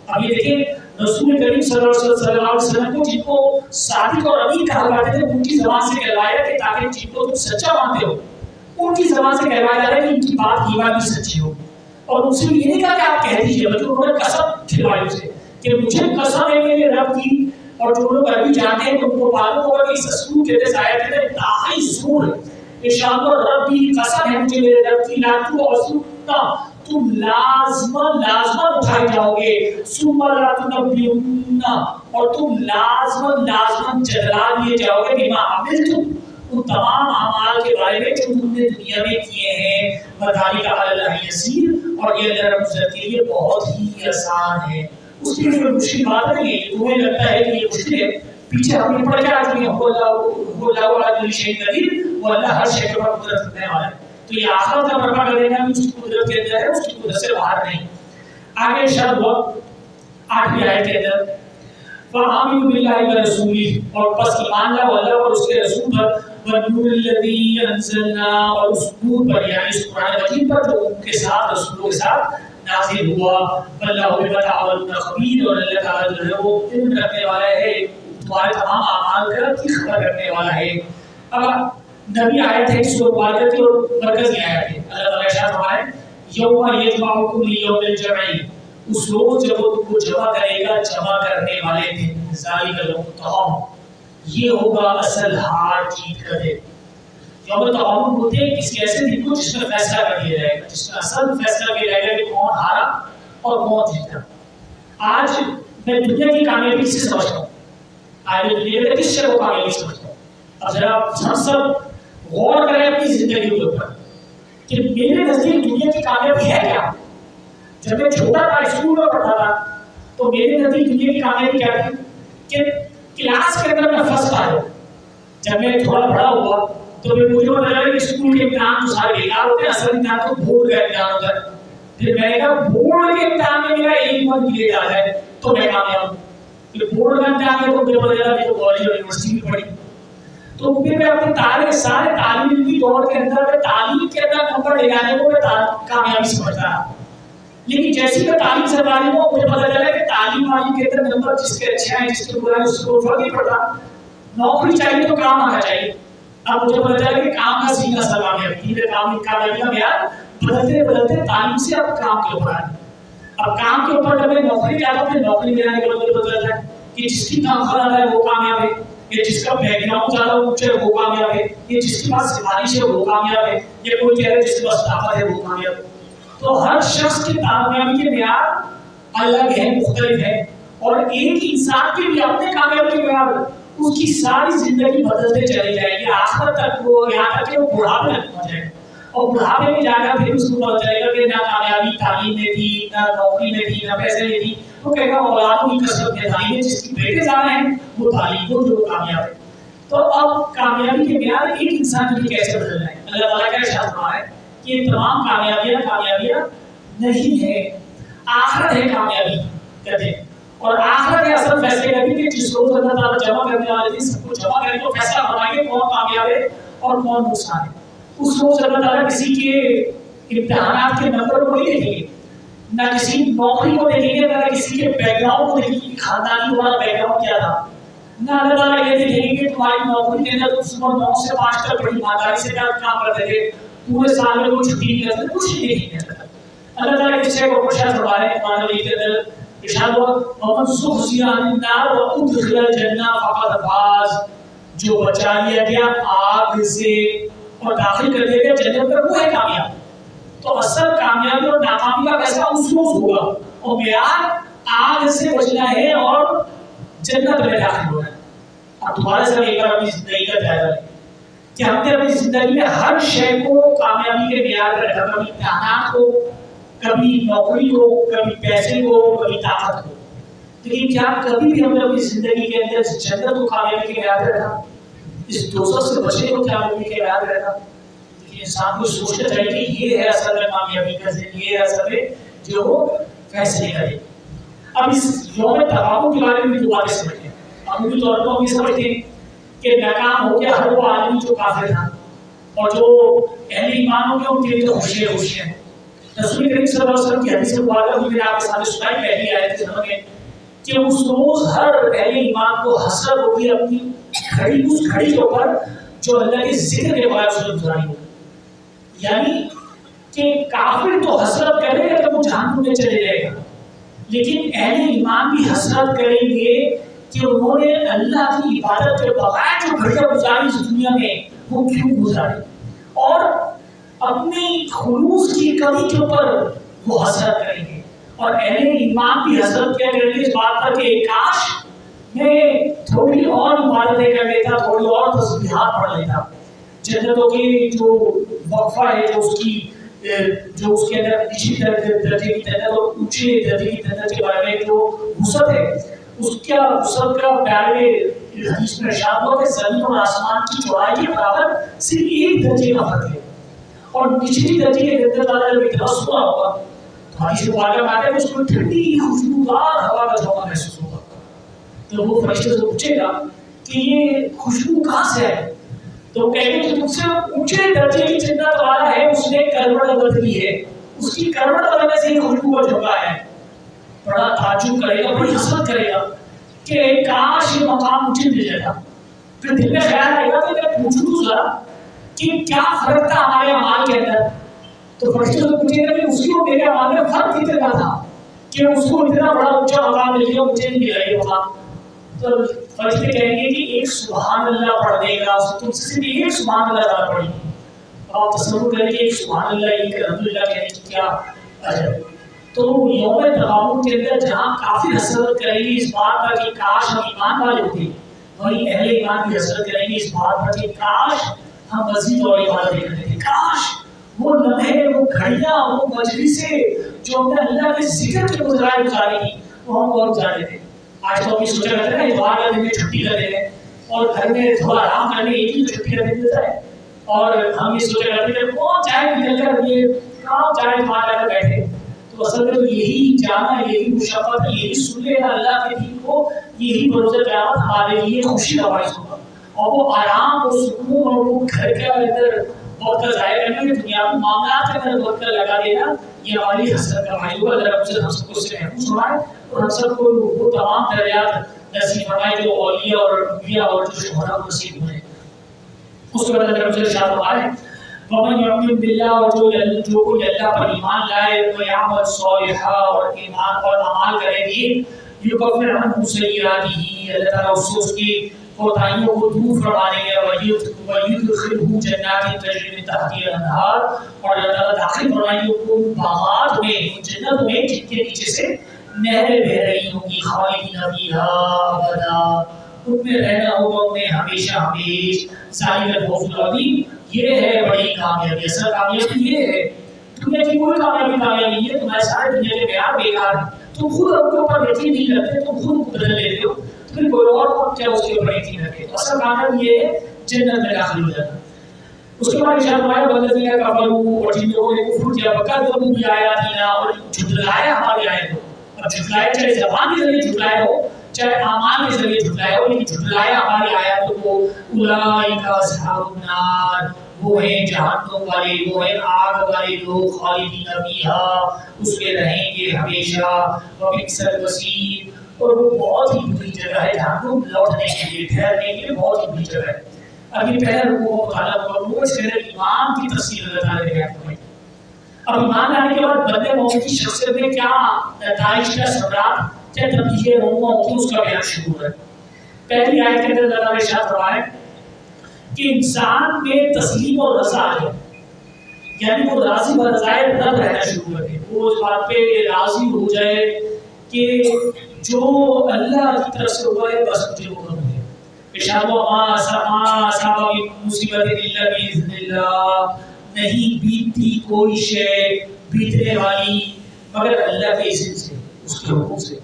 A: اب یہ دیکھیں رسول کریم صلی اللہ علیہ وسلم کو جن کو صادق اور امین کہا کرتے تھے ان کی زبان سے کہلایا کہ تاکہ جن کو تم سچا مانتے ہو ان کی زبان سے کہلایا جا رہا ہے کہ ان کی بات ایمان بھی سچی ہو. اور ان سے یہ نہیں کہا کہ آپ کہہ دیجیے, بلکہ انہوں نے قسم کھلوائی اسے کہ مجھے قسم ہے میرے رب کی. اور جو لوگ عربی جانتے ہیں تو ان کو معلوم ہوگا کہ اس اسلوب کے تحت آیا کہتے ہیں انتہائی زور ہے. ارشاد ربی, قسم ہے مجھے میرے رب کی, لا تبعثن, تم لازمن اٹھائے جاؤ گے, ثم لا تنبئن, اور تم لازمن جتلا دیے جاؤ گے, بما عملتم, ان تمام اعمال کے بارے میں جو تم نے دنیا میں کیے ہیں. وذالک علی اللہ یسیر, اور یہ اللہ رب العزت کے لیے بہت ہی آسان ہے. اس کی کوئی مشکل بات نہیں ہے. تمہیں لگتا ہے کہ یہ مشکل ہے, پیچھے ہم نے پڑھ کے آ چکے ہیں, وہ اللہ علی کل شیء قدیر, وہ اللہ ہر شے پر قدرت رکھنے والا ہے. تو یہ آخرت کا مربع کر دینا بھی اس کی قدرت کے اندر ہے، اس کی قدرت سے باہر نہیں۔ آگے شرط ہوا 8ویں آیت کے اندر فآمنوا باللہ ورسولہ، اور پس ایمان لاؤ اللہ اور اس کے رسول پر، والنور الذی انزلنا، اور اس نور پر یعنی اس قرآن مجید پر جو ان کے ساتھ رسولوں کے ساتھ نازل ہوا، واللہ بما تعملون خبیر، اور اللہ تعالیٰ جو ہے وہ علم رکھنے والا ہے، تمہارے تمام اعمال کی خبر رکھنے والا ہے۔ اب نبی آیت ہے سورۃ مبارکہ کی اور مرکزی آیت ہے۔ اللہ تعالیٰ ارشاد فرمائے یوم یجمعکم لیوم الجمع، اس روز جب وہ تم کو جمع کرے گا جمع کرنے والے دن، ذالک یوم التغابن، یہ ہوگا اصل ہار جیت کا دن۔ یوم التغابن ہوتے ہیں کسی ایسے دن کو جس میں فیصلہ کر دیا جائے گا، جس میں اصل فیصلہ کیا جائے گا کہ کون ہارا اور کون جیتا۔ آج میں دنیا کی کامیابی سے سمجھتا ہوں، آج میں دنیا میں کس شے کو کامیابی سمجھتا ہوں۔ اب ذرا ہم سب غور کریں اپنی زندگی کے اوپر کہ میرے نزدیک دنیا کی کامیابی ہے کیا۔ جب میں چھوٹا تھا اسکول میں پڑھتا تھا تو میرے نزدیک دنیا کی کامیابی کیا تھی کہ کلاس کے اندر میں فرسٹ آیا۔ جب میں تھوڑا بڑا ہوا تو مجھے پتا چلا کہ اسکول کے امتحان تو سارے بیکار ہوتے ہیں، اصل امتحان تو بورڈ کا امتحان ہوتا ہے۔ پھر میں نے کہا بورڈ کے امتحان میں میرا 1 نمبر گریڈ آ جائے تو میں کامیاب ہوں۔ پھر بورڈ کا امتحان ہے تو مجھے پتا چلا کہ کالج اور یونیورسٹی میں پڑھی، تو پھر میں اپنے سارے تعلیم کی دور کے اندر میں تعلیم کے اندر نمبر لے جانے کو میں کامیابی سمجھتا رہا۔ لیکن جیسی میں تعلیم سے تعلیم ہو مجھے پتا چلا کہ تعلیم والی کے اندر نمبر جس کے اچھے ہیں جس کے برے ہیں اس کو فرق نہیں پڑتا، نوکری چاہیے تو کام آنا چاہیے۔ اب مجھے پتا چلا کہ کام کا سیکھنا سب کامیابی ہے، کامیابی کا معیار بدلتے بدلتے تعلیم سے اب کام کے اوپر آئے۔ اب کام کے اوپر جب میں نوکری چاہتا ہوں پھر نوکری میں آنے کے بعد مجھے پتا چلتا ہے کہ جس کی تنخواہ زیادہ ہے وہ کامیاب ہے، یہ جس کا بیک گراؤنڈ زیادہ اونچا ہے وہ کامیاب ہے، یہ جس کے پاس سفارش ہے وہ کامیاب ہے، یہ کوئی کہہ رہا ہے جس کے پاس طاقت ہے وہ کامیاب ہے۔ تو ہر شخص کی کامیابی کے معیار الگ ہے، مختلف ہے، اور ایک انسان کے بھی اپنے کامیابی کے معیار اس کی ساری زندگی بدلتے چلی جائے گی آخر تک، وہ یہاں تک کہ وہ بڑھاپے تک پہنچ جائے، اور بڑھاپے میں جا کر پھر اس کو پتا چلے گا کہ نہ کامیابی تعلیم میں تھی، نہ نوکری میں تھی، نہ پیسے میں تھی، وہ کہے گا اولادوں کی کثرت میں تعلیم ہے، جس کی بیٹے زیادہ ہیں وہ تعلیم کو جو کامیاب ہے۔ تو اب کامیابی کے معیار ایک انسان کے لیے کیسے بدل رہے ہیں؟ اللہ تعالیٰ کا ارشاد ہے کہ یہ تمام کامیابیاں نہیں ہے، آخرت ہے کامیابی کہتے ہیں، اور آخرت ہے اصل فیصلے کرنے کہ جس روز اللہ تعالیٰ جمع کرنے والے دن سب کو جمع کریں تو فیصلہ فرمائیں گے کون کامیاب ہے اور کون نقصان ہے۔ اس روز اللہ تعالیٰ کسی کے امتحانات کے نمبر کو نہیں دیکھیں گے، نہ کسی نوکری کو دیکھیں گے، نہ کسی کے بیک گراؤنڈ کو دیکھیں گے، خاندانی والا بیک گراؤنڈ کیا تھا، نہ اللہ تعالیٰ یہ دیکھیں گے کہ تمہاری نوکری کے اندر صبح 9 سے 5 تک بڑی ایمانداری سے کام کرتے تھے، پورے سال میں کوئی چھٹی نہیں کرتے، کچھ نہیں دیکھیں گے۔ اللہ تعالیٰ کس شے کو خوشحال فرما رہے ہیں قرآن مجید کے اندر ارشاد ہوا وَمَنْ زُحْزِحَ عَنِ النَّارِ وَأُدْخِلَ الْجَنَّةَ فَقَدْ فَازَ، جو بچا لیا گیا آگ سے اور داخل کر دیا گیا جنت میں وہ ہے کامیاب۔ تو اصل کامیابی اور ناکامی کا فیصلہ اس روز ہوگا، اور معیار آگ سے بچنا ہے اور جنت میں داخل ہونا ہے۔ اب دوبارہ سے ایک بار اپنی زندگی کا جائزہ لیں کہ ہم نے اپنی زندگی میں ہر شے کو کامیابی کے معیار پر رکھا، کبھی امتحانات کو، کبھی نوکری کو، کبھی پیسے کو، کبھی طاقت کو، لیکن کیا کبھی بھی ہم نے اپنی زندگی کے اندر جنت کو کامیابی کے معیار پر رکھا، اس دوزخ سے بچنے کو کامیابی کے معیار پر رکھا؟ لیکن انسان کو سوچنا چاہیے کہ یہ ہے اصل میں کامیابی کا ذریعہ، یہ ہے اصل میں جو وہ فیصلے کرے۔ اب اس یوم تغابن کے بارے میں دو باتیں سمجھتے ہیں۔ عمومی طور پر ہم یہ سمجھتے ہیں کہ ناکام ہو گیا ہر وہ آدمی جو کافر تھا، اور جو اہل ایمان ہو گیا ان کے لیے تو خوشی ہے۔ رسول کریم صلی اللہ علیہ وسلم کی حدیث مبارکہ بھی میں نے آپ کے سامنے سنائی، پہلی آیت سے سمجھیں کہ اس روز ہر اہل ایمان کو حسرت ہوگی اپنی گھڑی، اس گھڑی کے اوپر جو اللہ کے ذکر کے بعد اس نے گزاری ہوگی۔ یعنی کہ کافر تو حسرت کرے گا جب وہ جہنم میں چلے جائے گا، لیکن اہل ایمان بھی حسرت کریں گے کہ انہوں نے اللہ کی عبادت کے بغیر جو گھڑیاں گزاری اس دنیا میں وہ کیوں گزاری، اور اپنی خلوص کی کمی کے اوپر وہ حسرت کریں گے۔ اور اہل ایمان بھی حسرت کیا کریں گے اس بات پر کہ کاش میں تھوڑی اور عبادتیں کر لیتا، تھوڑی اور تسبیحات پڑھ لیتا۔ جنتوں کی جو وقفہ ہے، جو اس کے اندر نچلی درجے کی جنت اور اونچے درجے کی جنت کے بارے میں جو وسعت ہے، اس کا وسعت کا پیارے حدیث میں ارشاد ہوا کہ زمین اور آسمان کی چوڑائی کے برابر صرف ایک درجے کا فرق ہے، اور نچلی درجے کے اندر تعالیٰ جب اتنا سنا ہوگا تو حدیث مبارکہ میں آتا ہے کہ اس کو ٹھنڈی خوشبودار ہوا کا جھونکا محسوس ہوگا. تو وہ فرشتے سے پوچھے گا کہ یہ خوشبو کہاں سے ہے؟ تو وہ کہیں گے کہ تم سے اونچے درجے کی جنت والا ہے، اس نے کروٹ بدلی ہے، اس کی کروٹ بدلنے سے یہ خوشبو کا جھونکا ہے. بڑا تعجب کرے گا، بڑی حسرت کرے گا کہ کاش یہ مقام مجھے مل جاتا. پھر دل میں خیال آئے گا کہ میں پوچھوں تو ذرا کہ کیا فرق تھا ہمارے اعمال کے اندر. تو فرشتے سے پوچھے گا کہ اس کو میرے اعمال میں فرق کتنا تھا کہ اس کو اتنا بڑا اونچا مقام مل گیا، مجھے نہیں ملا یہ مقام. تو فرشتے کہیں گے کہ ایک سبحان اللہ پڑھ دے گا، تم سے صرف ایک سبحان اللہ زیادہ پڑھی. آپ تصور کریں کہ ایک سبحان اللہ ایک الحمدللہ کہنے کی کیا عجب. تو یوم تغابن کے اندر جہاں کافی حسرت کریں گے اس بات پر کہ کاش ہم ایمان والے ہوتے، وہی اہل ایمان کی حسرت کریں گے اس بات پر کہ کاش ہم مزید اور عبادت کرتے تھے. کاش وہ لمحے، وہ گھڑیاں، وہ مجلسیں جو ہم نے اللہ کے ذکر کے گزارے گزاری تھی وہ ہم اور گزارے تھے. آج تو ہم یہ سوچا کرتے ہیں اتوار کا دن میں چھٹی کر دے ہیں اور گھر میں تھوڑا آرام کرنے ایک ہی چھٹی کا دن ملتا ہے، اور ہم یہ سوچا کرتے ہیں کون چاہے نکل کر یہ کام چاہے اتوار جا کر بیٹھے. تو اصل میں تو یہی جانا، یہی مشقت، یہی سن لینا اللہ کے دین کو، یہی بروز قیامت ہمارے لیے خوشی کا باعث ہوگا. اور وہ آرام اور سکون اور وہ گھر کے اندر وقت کا ضائع کرنا، یہ دنیا کے معاملات کے اندر وقت کا لگا دینا، یہ ہماری حسرت کا باعث ہوگا. اللہ رب ہم سب کو اس سے محفوظ فرمائے اور ہم سب کو وہ تمام درجات نصیب فرمائے جو اولیاء اور انبیاء اور جو شہداء کو نصیب ہوئے. اس کے بعد اللہ رب ارشاد فرمائے ومن یؤمن باللہ، اور جو کوئی اللہ پر ایمان لائے ویعمل صالحا اور ایمان اور اعمال کرے گی، یکفر عنہ سیئاتہ، اللہ تعالیٰ اس کی کوتاہیوں کو دور فرما دیں گے، ویدخلہ جنات تجری من تحتہا الانہار، اور اللہ تعالیٰ داخل فرمائیں گے ان کو باغات میں، جنت میں جن کے نیچے سے نہریں بہہ رہی ہوں گی، خالدین فیہا ابدا، ان میں رہنا ہوگا انہیں ہمیشہ ہمیش. ذالک الفوز العظیم، یہ ہے بڑی کامیابی. اصل کامیابی یہ ہے، دنیا کی کوئی کامیابی نہیں ہے. تمہارے سارے دنیا کے معیار بیکار ہیں، تم خود اپنے اوپر یقین نہیں کرتے، تم خود بدل لیتے ہو، پھر کوئی اور کیا اس کے اوپر یقین رکھے. تو اصل کامیابی یہ ہے جنت میں داخل ہو جانا. اس کے بعد ارشاد فرمایا والذین کفروا، اور جن لوگوں نے کفر کیا، وکذبوا بآیاتنا، اور جھٹلایا ہماری آیتوں. اب جھٹلایا چاہے زبان کے ذریعے جھٹلایا ہو چاہے اعمال کے ذریعے جھٹلایا ہو، لیکن جھٹلایا ہماری آیاتوں کو. اولئک اصحاب النار، وہ ہیں جہنم والے، وہ ہیں آگ والے لوگ، خالدین فیہا، اس میں رہیں گے ہمیشہ. وبئس المصیر، اور وہ بہت ہی بری جگہ ہے جہنم، لوٹنے کے لیے ٹھہرنے کے لیے بہت ہی بری جگہ ہے. ابھی پہلے رکوع مطالعہ کروں اس کے اندر ایمان کی تفصیل اللہ تعالیٰ نے بیان فرمائی. اب ایمان لانے کے بعد بندے مومن کی شخصیت میں کیا نتائج، کیا ثمرات، کیا نتیجے رونما ہوتی ہیں، اس کا بیان شروع ہے. پہلی آیت کے اندر اللہ تعالیٰ نے ارشاد فرمایا کہ انسان میں تسلیم اور رضا ہے، یعنی وہ راضی برضائے رب رہنا شروع کرے، وہ اس بات پہ راضی ہو جائے کہ جو اللہ کی طرف سے ہوا ہے بس مجھے وہ کرنا ہے. ارشاد ما اصاب من مصیبت الا باذن اللہ، نہیں بیتتی کوئی شے بیتنے والی مگر اللہ کے اذن سے، اس کے حکم سے.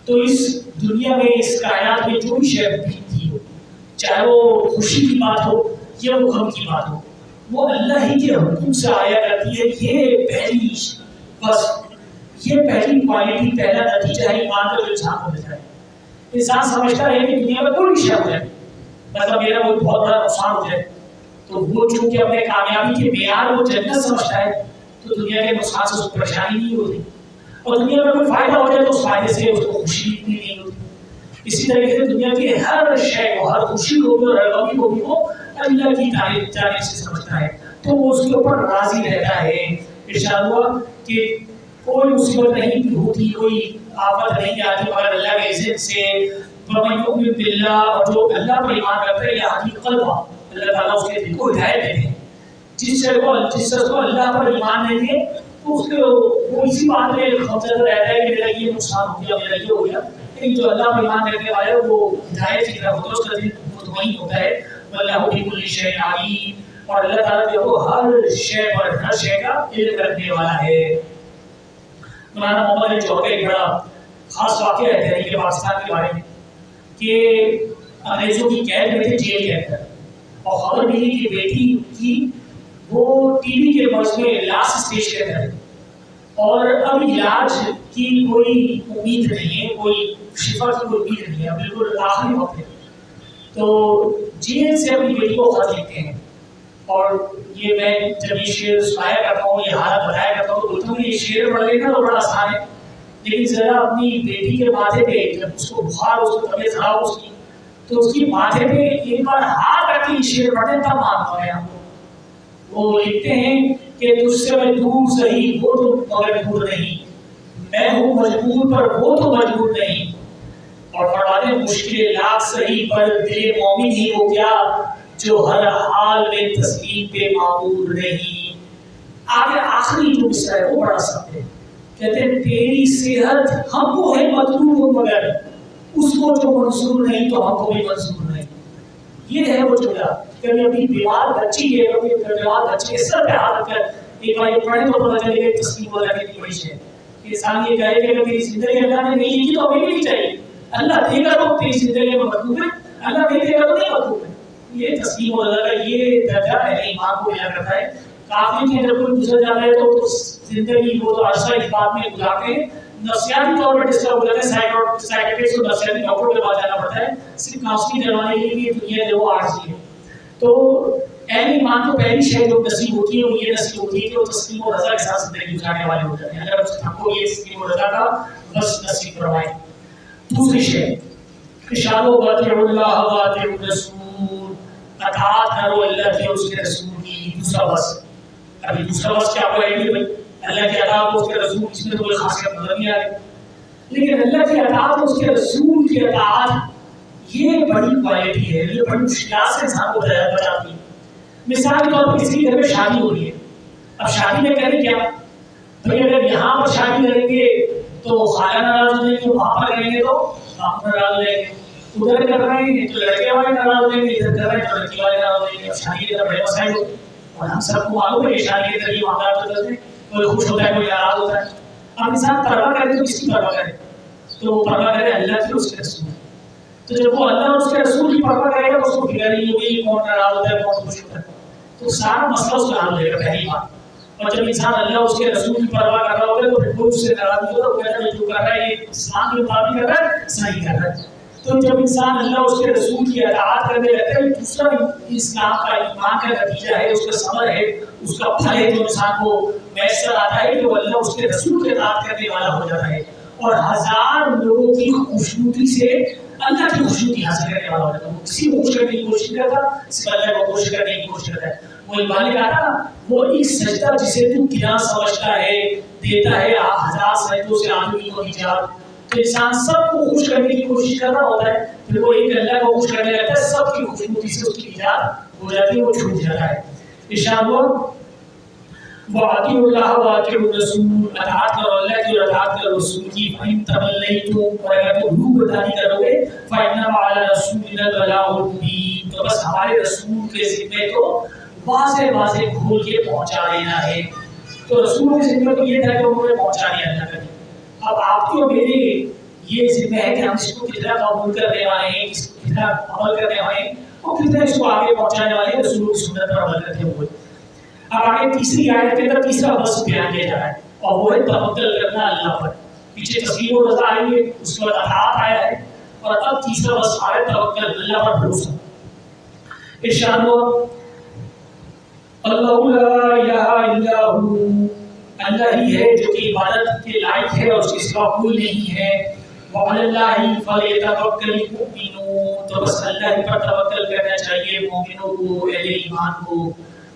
A: تو اس دنیا میں، اس کائنات میں جو بھی شے بیتتی ہو، چاہے وہ خوشی کی بات ہو یا وہ غم کی بات ہو، وہ اللہ ہی کے حکم سے آیا کرتی ہے. یہ پہلی بس یہ پہلی کوالٹی، پہلا نتیجہ ہے ایمان کا جو انسان کو ملتا ہے. انسان سمجھتا ہے کہ دنیا میں کوئی بھی شے ہو جائے، مطلب میرا کوئی بہت بڑا نقصان ہو جائے تو وہ چونکہ اپنے کامیابی کے معیار وہ جنت سمجھتا ہے تو دنیا کے نقصان سے اس کو پریشانی نہیں ہوتی، اور دنیا میں کوئی فائدہ ہو جائے تو اس فائدے سے اس کو خوشی اتنی نہیں ہوتی. اسی طریقے سے دنیا کی ہر شے کو، ہر خوشی کو بھی اور ہر غم کو بھی وہ اللہ کی جانب سے سمجھتا ہے تو وہ اس کے اوپر راضی رہتا ہے. ارشاد ہوا کہ کوئی مصیبت نہیں ہوتی، کوئی آفت نہیں آتی مگر اللہ کے اذن سے. ومن یؤمن باللہ، اور جو اللہ پر ایمان کرتا ہے یہدی قلبہ، اللہ تعالیٰ اس کے دل کو ہدایت دیتے ہیں. جس شخص کو اللہ پر ایمان نہیں ہے تو اس کے وہ اسی بات میں خوفزدہ رہتا ہے کہ میرا یہ نقصان ہو گیا، میرا یہ ہو گیا. لیکن جو اللہ پر ایمان رکھنے والا ہے وہ ہدایت کی طرف ہوتا ہے، اس کا دل مطمئن ہوتا ہے. واللہ بکل شیء علیم، اور اللہ تعالیٰ جو وہ ہر شے پر، ہر شے کا علم رکھنے والا ہے. مولانا محمد علی جوہر کا ایک بڑا خاص واقعہ ہے تحریک پاکستان کے بارے میں کہ انگریزوں کی قید میں تھے جیل کے اندر، اور خبر ملی کہ بیٹی کی وہ ٹی بی کے مرض میں لاسٹ اسٹیج کے اندر ہے اور اب علاج کی کوئی امید نہیں ہے، کوئی شفا کی کوئی امید نہیں ہے، بالکل آخری وقت ہے. تو جی این سے اپنی بیٹی کو خط لکھتے ہیں اور یہ میں جب یہ شعر سنایا کرتا ہوں، یہ حالت بتایا کرتا ہوں تو بولتا ہوں یہ شعر پڑھ لینا تو بڑا آسان ہے، لیکن ذرا اپنی بیٹی کے ماتھے پہ جب اس کو بخار، اس کو طبیعت خراب اس کی، تو اس کی ماتھے پہ ایک بار ہاتھ رکھ کے یہ شعر پڑھیں تب معلوم ہے. ہم وہ لکھتے ہیں کہ تجھ سے میں دور سہی وہ تو مگر دور نہیں، میں ہوں مجبور پر وہ تو مجبور نہیں، اور فرماتے مشکل لاکھ سہی پر دل مومن ہی وہ کیا جو ہر حال میں تسلیم پہ معمور نہیں. آگے آخری جو مصرع ہے وہ بڑا سخت ہے، کہتے ہیں تیری صحت ہم کو ہے مطلوب مگر اس کو جو منظور نہیں تو ہم کو بھی منظور نہیں. یہ ہے وہ جملہ. کبھی اپنی بیمار بچی ہے، کبھی بیمار بچے کے سر پہ ہاتھ رکھ کر ایک بار یہ پڑھنے تو پتہ چلے گا تسلیم ہو جانے کی کوشش ہے کہ انسان یہ کہے کہ میری زندگی اللہ نے نہیں لکھی تو ہمیں بھی نہیں چاہیے، اللہ دے گا تو تیری زندگی میں مطلوب ہے، اللہ نہیں دے گا تو نہیں مطلوب ہے. یہ تسلیم ہو جاتا ہے، یہ درجہ ہے ایمان کو ملا کرتا ہے. کافی کے اندر کوئی گزر جاتا ہے تو زندگی وہ تو عرصہ اس بات میں گزارتے ہیں، نفسیاتی طور پر ڈسٹرب ہو جاتے ہیں، سائیکیٹرسٹ کو نفسیاتی ڈاکٹر کے پاس جانا پڑتا ہے صرف کاؤنسلنگ کروانے کے لیے. دنیا جو وہ عارضی ہے. تو اہل ایمان کو پہلی شے جو نصیب ہوتی ہے وہ یہ نصیب ہوتی ہے کہ وہ تسلیم و رضا کے ساتھ زندگی گزارنے والے ہو جاتے ہیں. اگر ہم کو یہ تسلیم و رضا کا بس نصیب کروائیں. دوسری شے اشارہ واطیع اللہ واطیع الرسول، اطاعت کرو اللہ کی اور اس کے رسول کی. دوسرا بس ابھی دوسرا بس کیا آپ کو آئیڈیا بھائی اللہ کی اطاعت اور اس کے رسول، اس میں تو کوئی خاصیت نظر نہیں آ رہی، لیکن اللہ کی اطاعت اور اس کے رسول کی اطاعت یہ بڑی کوالٹی ہے، یہ بڑی مشکلات سے انسان کو بچاتی ہے. مثال کے طور پر کسی کے گھر میں شادی ہو رہی ہے، اب شادی میں کریں کیا بھائی، اگر یہاں پر شادی کریں گے تو خالہ ناراض ہو جائیں گے، وہاں پر کریں گے تو باپ ناراض ہو جائیں گے، ادھر کر رہے ہیں تو لڑکے والے ناراض ہو جائیں گے، ادھر کر رہے ہیں تو لڑکی والے ناراض ہو جائیں گے. اب شادی کے طرف بڑے مسائل ہوتے ہیں اور ہم سب کو معلوم ہے کہ شادی کے ذریعے معاملات بدلتے ہیں، کوئی خوش ہوتا ہے کوئی ناراض ہوتا ہے. اب انسان پرواہ کرے تو کس کی پرواہ کرے؟ تو وہ پرواہ کرے اللہ کی اور اس کے رسول. تو جب وہ اللہ اور اس کے رسول کی پرواہ کرے گا تو اس کو فکر نہیں ہوگی کون ناراض ہوتا ہے کون خوش ہوتا ہے، تو سارا مسئلہ اس کا حل ہو جائے گا. پہلی بات. اور جب انسان اللہ اور اس کے رسول کی پرواہ کر رہا ہوگا تو پھر کوئی اس سے ناراض نہیں ہوگا، وہ کہتا ہے جو کر رہا ہے یہ اسلام کے مطابق کر رہا ہے، صحیح کر رہا ہے. تو جب انسان اللہ اور اس کے رسول کی اطاعت کرنے لگتا ہے، دوسرا اسلام کا ایمان کا نتیجہ ہے، اس کا ثمر ہے، اس کا پھل ہے جو انسان کو میسر آتا ہے کہ وہ اللہ اس کے رسول کی اطاعت کرنے والا ہو جاتا ہے اور ہزار لوگوں کی خوشنودی سے اللہ کی خوشنودی حاصل کرنے والا ہو جاتا ہے. وہ کسی کو خوش کرنے کی کوشش نہیں کرتا، صرف اللہ کو خوش کرنے کی کوشش کرتا ہے. وہ اقبال نے کہا تھا وہ ایک سجدہ جسے تو گنا سمجھتا ہے دیتا ہے ہزار سجدوں سے آدمی کو نجات. تو انسان سب کو خوش کرنے کی کوشش کر رہا ہوتا ہے، پھر وہ ایک اللہ کو خوش کرنے لگتا ہے، سب کی خوشنودی سے اس کی نجات ہو جاتی ہے، وہ چھوٹ جاتا ہے. ارشاد ہوا وَأَطِیعُوا اللَّهَ وَأَطِیعُوا الرَّسُولَ، اطاعت کرو اللہ کی اور اطاعت کرو رسول کی. فَإِن تَوَلَّیْتُمْ، اور اگر تم روح گردانی کرو گے، فَإِنَّمَا عَلَىٰ رَسُولِنَا الْبَلَاغُ الْمُبِینُ، تو بس ہمارے رسول کے ذمے تو واضح واضح کھول کے پہنچا دینا ہے. تو رسول کے ذمے تو یہ تھا کہ انہوں نے پہنچا دیا اللہ کا. اب آپ کی اور میرے یہ ذمہ ہے کہ ہم اس کو کتنا قبول کرنے والے ہیں، اس کو کتنا عمل کرنے والے ہیں اور کتنا اس کو آگے پہنچانے والے ہیں رسول کی سنت پر عمل کرتے ہوئے. اب آگے تیسری آیت کے اندر تیسرا وصف بیان کیا جا رہا ہے اور وہ ہے توکل کرنا اللہ پر. پیچھے تسلیم و رضا آئی ہے، اس کے بعد اطاعت آیا ہے اور اب تیسرا وصف آیا توکل اللہ پر بھروسہ. ارشاد ہوا اللہ لا الہ الا ہو، اللہ ہی ہے جو کہ عبادت کے لائق ہے اور اس کے سوا کوئی نہیں ہے. وعلی اللہ فلیتوکل المؤمنون، تو بس اللہ ہی پر توکل کرنا چاہیے مومنوں کو، اہل ایمان کو،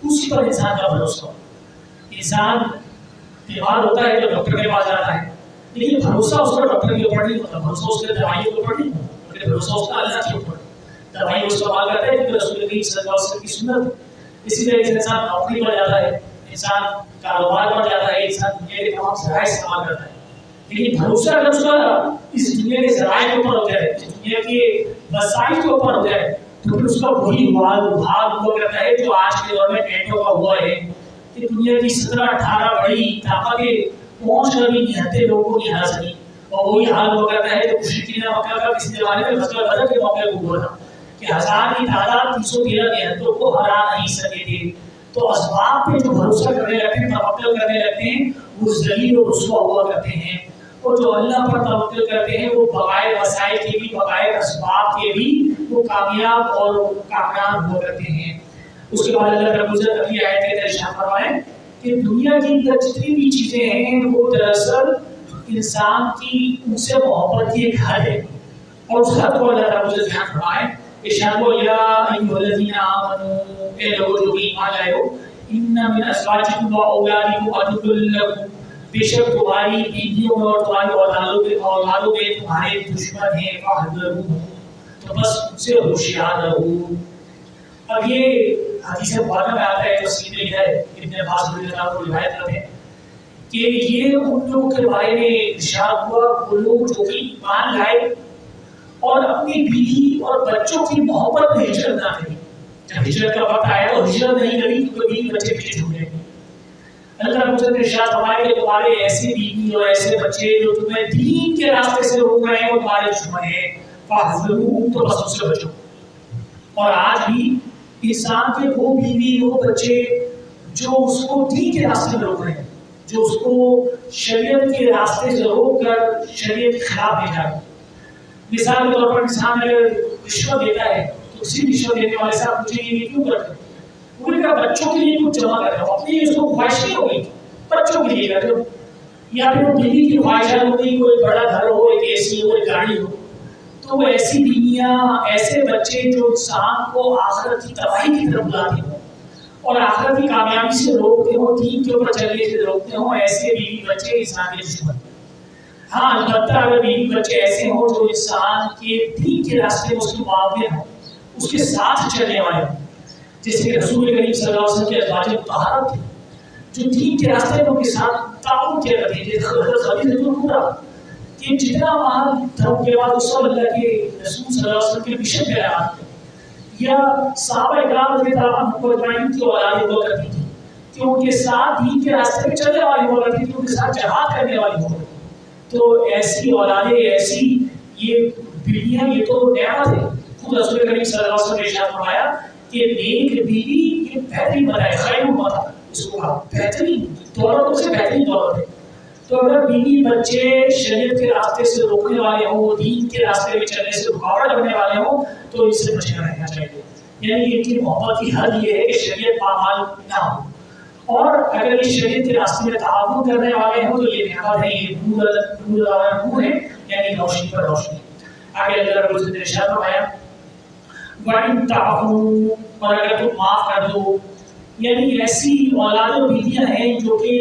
A: اسی پر انسان کا بھروسہ ہو. انسان بیمار ہوتا ہے تو ڈاکٹر کے پاس جاتا ہے، لیکن بھروسہ اس کا ڈاکٹر کے اوپر نہیں ہوتا، بھروسہ اس کے دوائیوں کے اوپر نہیں ہوتا، بلکہ بھروسہ اس کا اللہ کے اوپر. دوائی استعمال کرتا ہے کیونکہ رسول کریم صلی اللہ علیہ وسلم کی سنت. اسی طرح سے انسان نوکری پر جاتا ہے، انسان کاروبار پر جاتا ہے، انسان دنیا کے تمام ذرائع استعمال کرتا ہے، لیکن بھروسہ اگر اس کا اس دنیا کے ذرائع کے اوپر ہو جائے، اس دنیا کے وسائل کے اوپر ہو جائے، تو پھر اس کا وہی بھاگ ہوا کرتا ہے جو آج کے دور میں نیٹوں کا ہوا ہے کہ دنیا کی 17-18 بڑی طاقتیں پہنچ کر بھی نہتے لوگوں کو نہیں ہرا سکی. اور وہی حال ہوا کرتا ہے جو مشرکین مکہ کا کسی زمانے میں غزوہ بدر کے موقع کو ہوا تھا کہ 1000 کی تعداد 313 نہتوں کو ہرا نہیں سکے تھے. تو اسباب پہ جو بھروسہ کرنے لگتے ہیں، توکل کرنے لگتے ہیں، وہ ذلیل و رسوا ہوا کرتے ہیں. اور جو اللہ پر توکل کرتے ہیں وہ بغیر وسائل کے بھی، بغیر اسباب کے بھی وہ کامیاب اور کامیاب ہوا کرتے ہیں. اس کے بعد اللہ رب العزت اگلی آیت کے اندر ارشاد فرمائے کہ دنیا کی جتنی بھی چیزیں ہیں وہ دراصل انسان کی ان سے محبت کی ایک حد ہے. اور اس حد کو اللہ رب العزت بیان فرمائے ارشاد ہوا یا ایھا الذین آمنوا، اے لوگو جو ایمان لائے ہو، ان من ازواجکم و اولادکم عدو لکم، بے شک تمہاری بیویوں میں اور تمہاری اولادوں میں تمہارے دشمن ہیں، فاحذروہم، تو بس ان سے ہوشیار رہو. اب یہ حدیث مبارکہ میں آتا ہے، تفسیر میں ہے ابن عباس رضی اللہ عنہ روایت کرتے ہیں کہ یہ ان لوگوں کے بارے میں ارشاد ہوا وہ لوگ جو کہ ایمان لائے اور اپنی بیوی اور بچوں کی محبت میں ہجرت نہ کری. جب ہجرت کا وقت آیا تو ہجرت نہیں کری تو بیوی بچے پیچھے چھوٹ گئے. اللہ رب العزت نے ارشاد فرمایا کہ تمہارے ایسے بیوی اور ایسے بچے جو تمہیں دین کے راستے سے روک رہے ہیں وہ تمہارے دشمن ہیں، فاحذروہم، تو بس ان سے بچو. اور آج بھی انسان کے وہ بیوی وہ بچے جو اس کو دین کے راستے میں روک رہے ہیں، جو اس کو شریعت کے راستے سے روک کر شریعت کے خلاف لے جائے. مثال کے طور پر انسان اگر رشوت دیتا ہے تو اسی رشوت دینے والے سے آپ پوچھیں گے یہ کیوں کرتے ہیں؟ وہ نے کہا بچوں کے لیے کچھ جمع کر رہا ہوں، اپنی اس کو خواہش نہیں ہوگی، بچوں کے لیے کر رہے ہو. یا پھر وہ بیوی کی خواہشات ہوتی، کوئی بڑا گھر ہو، ایک اے سی ہو، ایک گاڑی ہو. تو وہ ایسی بیویاں، ایسے بچے جو انسان کو آخرت کی تباہی کی طرف بلاتے ہوں اور آخرت کی کامیابی سے روکتے ہوں، دین کے اوپر چلنے سے روکتے ہوں، ایسے بیوی بچے انسان کے دشمن. ہاں البتہ اگر بیوی بچے ایسے ہوں جو انسان کے دین کے راستے میں اس کے معاون ہوں، اس کے ساتھ چلنے والے ہوں، جیسے کہ رسول کریم صلی اللہ علیہ وسلم کے ازواج مطہرات تھے جو دین کے راستے میں ان کے ساتھ تعاون کیا کرتے تھے. حضرت خدیجہ پورا کہ جتنا مال دھرم کے بعد اس وقت اللہ کے رسول صلی اللہ علیہ وسلم کے مشن پہ آیا، یا صحابہ اکرام رضی اللہ عنہم اجمعین کی اولادیں ہوا کرتی تھی کہ ان کے ساتھ دین کے راستے پہ چلنے والی ہوا کرتی تھی، ان کے ساتھ جہاد کرنے والی ہوا کرتی. تو ایسی اولادیں، ایسی یہ بیویاں، یہ تو نعمت ہے. خود رسول کریم صلی اللہ علیہ وسلم نے ارشاد فرمایا کہ نیک بیوی یہ بہترین متا ہے، خیر متا، اس کو کہا بہترین دولت سے بہترین دولت ہے. تو اگر بیوی بچے شریعت کے راستے سے روکنے والے ہوں، دین کے راستے میں چلنے سے رکاوٹ بننے والے ہوں تو اس سے بچنا رہنا چاہیے. یعنی ان کی محبت کی حد یہ ہے کہ شریعت پامال نہ ہو، اور اگر اس شریعت کے راستے میں تعاون کرنے والے ہوں تو یہ نعمت ہے، یہ نور ہے، یعنی روشنی پر روشنی. آگے اللہ رب العزت نے ارشاد فرمایا وَإِن تَعْفُوا، اور اگر تم معاف کر دو. یعنی ایسی اولاد و بیویاں ہیں جو کہ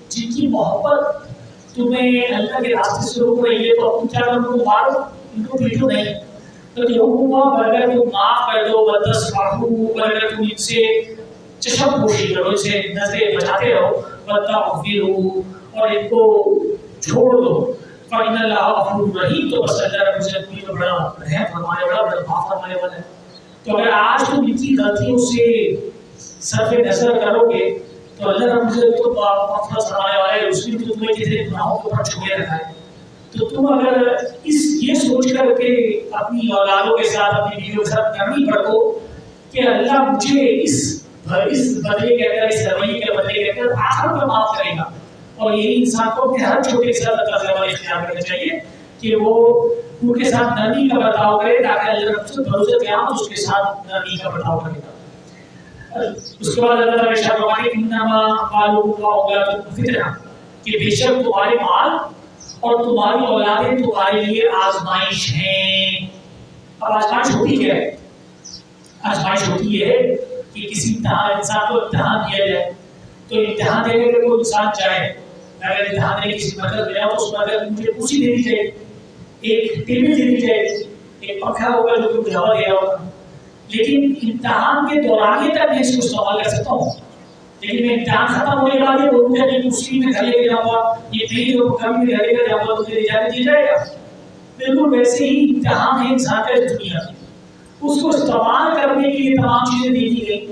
A: جن کی محبت تمہیں اللہ کے راستے سے روک رہی ہے تو تم کیا کرو؟ ان کو مارو، ان کو پیٹو نہیں. تو یہ حکم ہوا اگر تم معاف کر دو، وَتَصْفَحُوا، اگر تم ان سے چشم پوشی کرو، ان سے نظریں بچاتے رہو، وَتَغْفِرُوا، اور ان کو چھوڑ دو، فَإِنَّ اللَّهَ غَفُورٌ رَحِيمٌ، تو بس اللہ رب العزت بھی تو بڑا رحم فرمانے والا، بڑا معاف فرمانے والا ہے. تو اگر آج تم ان کی غلطیوں سے صرف نظر کرو گے تو اللہ رب العزت تو مغفرت فرمانے والا ہے، اس نے بھی تمہیں کتنے گناہوں کے اوپر چھوڑے رکھا ہے. تو تم اگر یہ سوچ کر کے اپنی اولادوں کے ساتھ، اپنی بیویوں کے ساتھ نرمی برتو کہ اللہ مجھے اس بدلے کے اندر، اس رویے کے بدلے کے اندر آخر میں معاف کرے گا. اور یہی انسان کو اپنے ہر چھوٹے کے ساتھ اللہ اختیار کرنا چاہیے کہ وہ ان کے ساتھ نرمی کا برتاؤ کرے تاکہ اللہ رب العزت بھروسے قیامت اس کے ساتھ نرمی کا برتاؤ کرے گا. اس کے بعد اللہ تعالیٰ ارشاد فرماتے ہیں انما اموالکم واولادکم فتنہ، کہ بے شک تمہارے مال اور تمہاری اولادیں تمہارے لیے آزمائش ہیں. اب آزمائش ہوتی کیا ہے؟ آزمائش ہوتی یہ ہے کہ کسی انسان کو امتحان دیا جائے تو امتحان دینے کے کوئی انسان چاہے، اگر امتحان دینے کسی مدد ملا تو اس مدد مجھے کرسی دے دی جائے، ایک ٹیبل دے دی جائے، ایک پنکھا ہوگا جو کہ مجھے ہوا دے رہا ہوگا. لیکن امتحان کے دوران تک میں اس کو استعمال کر سکتا ہوں، لیکن میں امتحان ختم ہونے کے بعد یہ بولوں گا کہ کرسی میں گھر لے کے جاؤں گا، یہ میری کبھی میں گھر لے کے جاؤں گا، مجھے اجازت دی جائے گا. بالکل ویسے ہی امتحان ہے انسان کا اس دنیا میں، اس کو استعمال کرنے کے لیے تمام چیزیں دے دی گئی،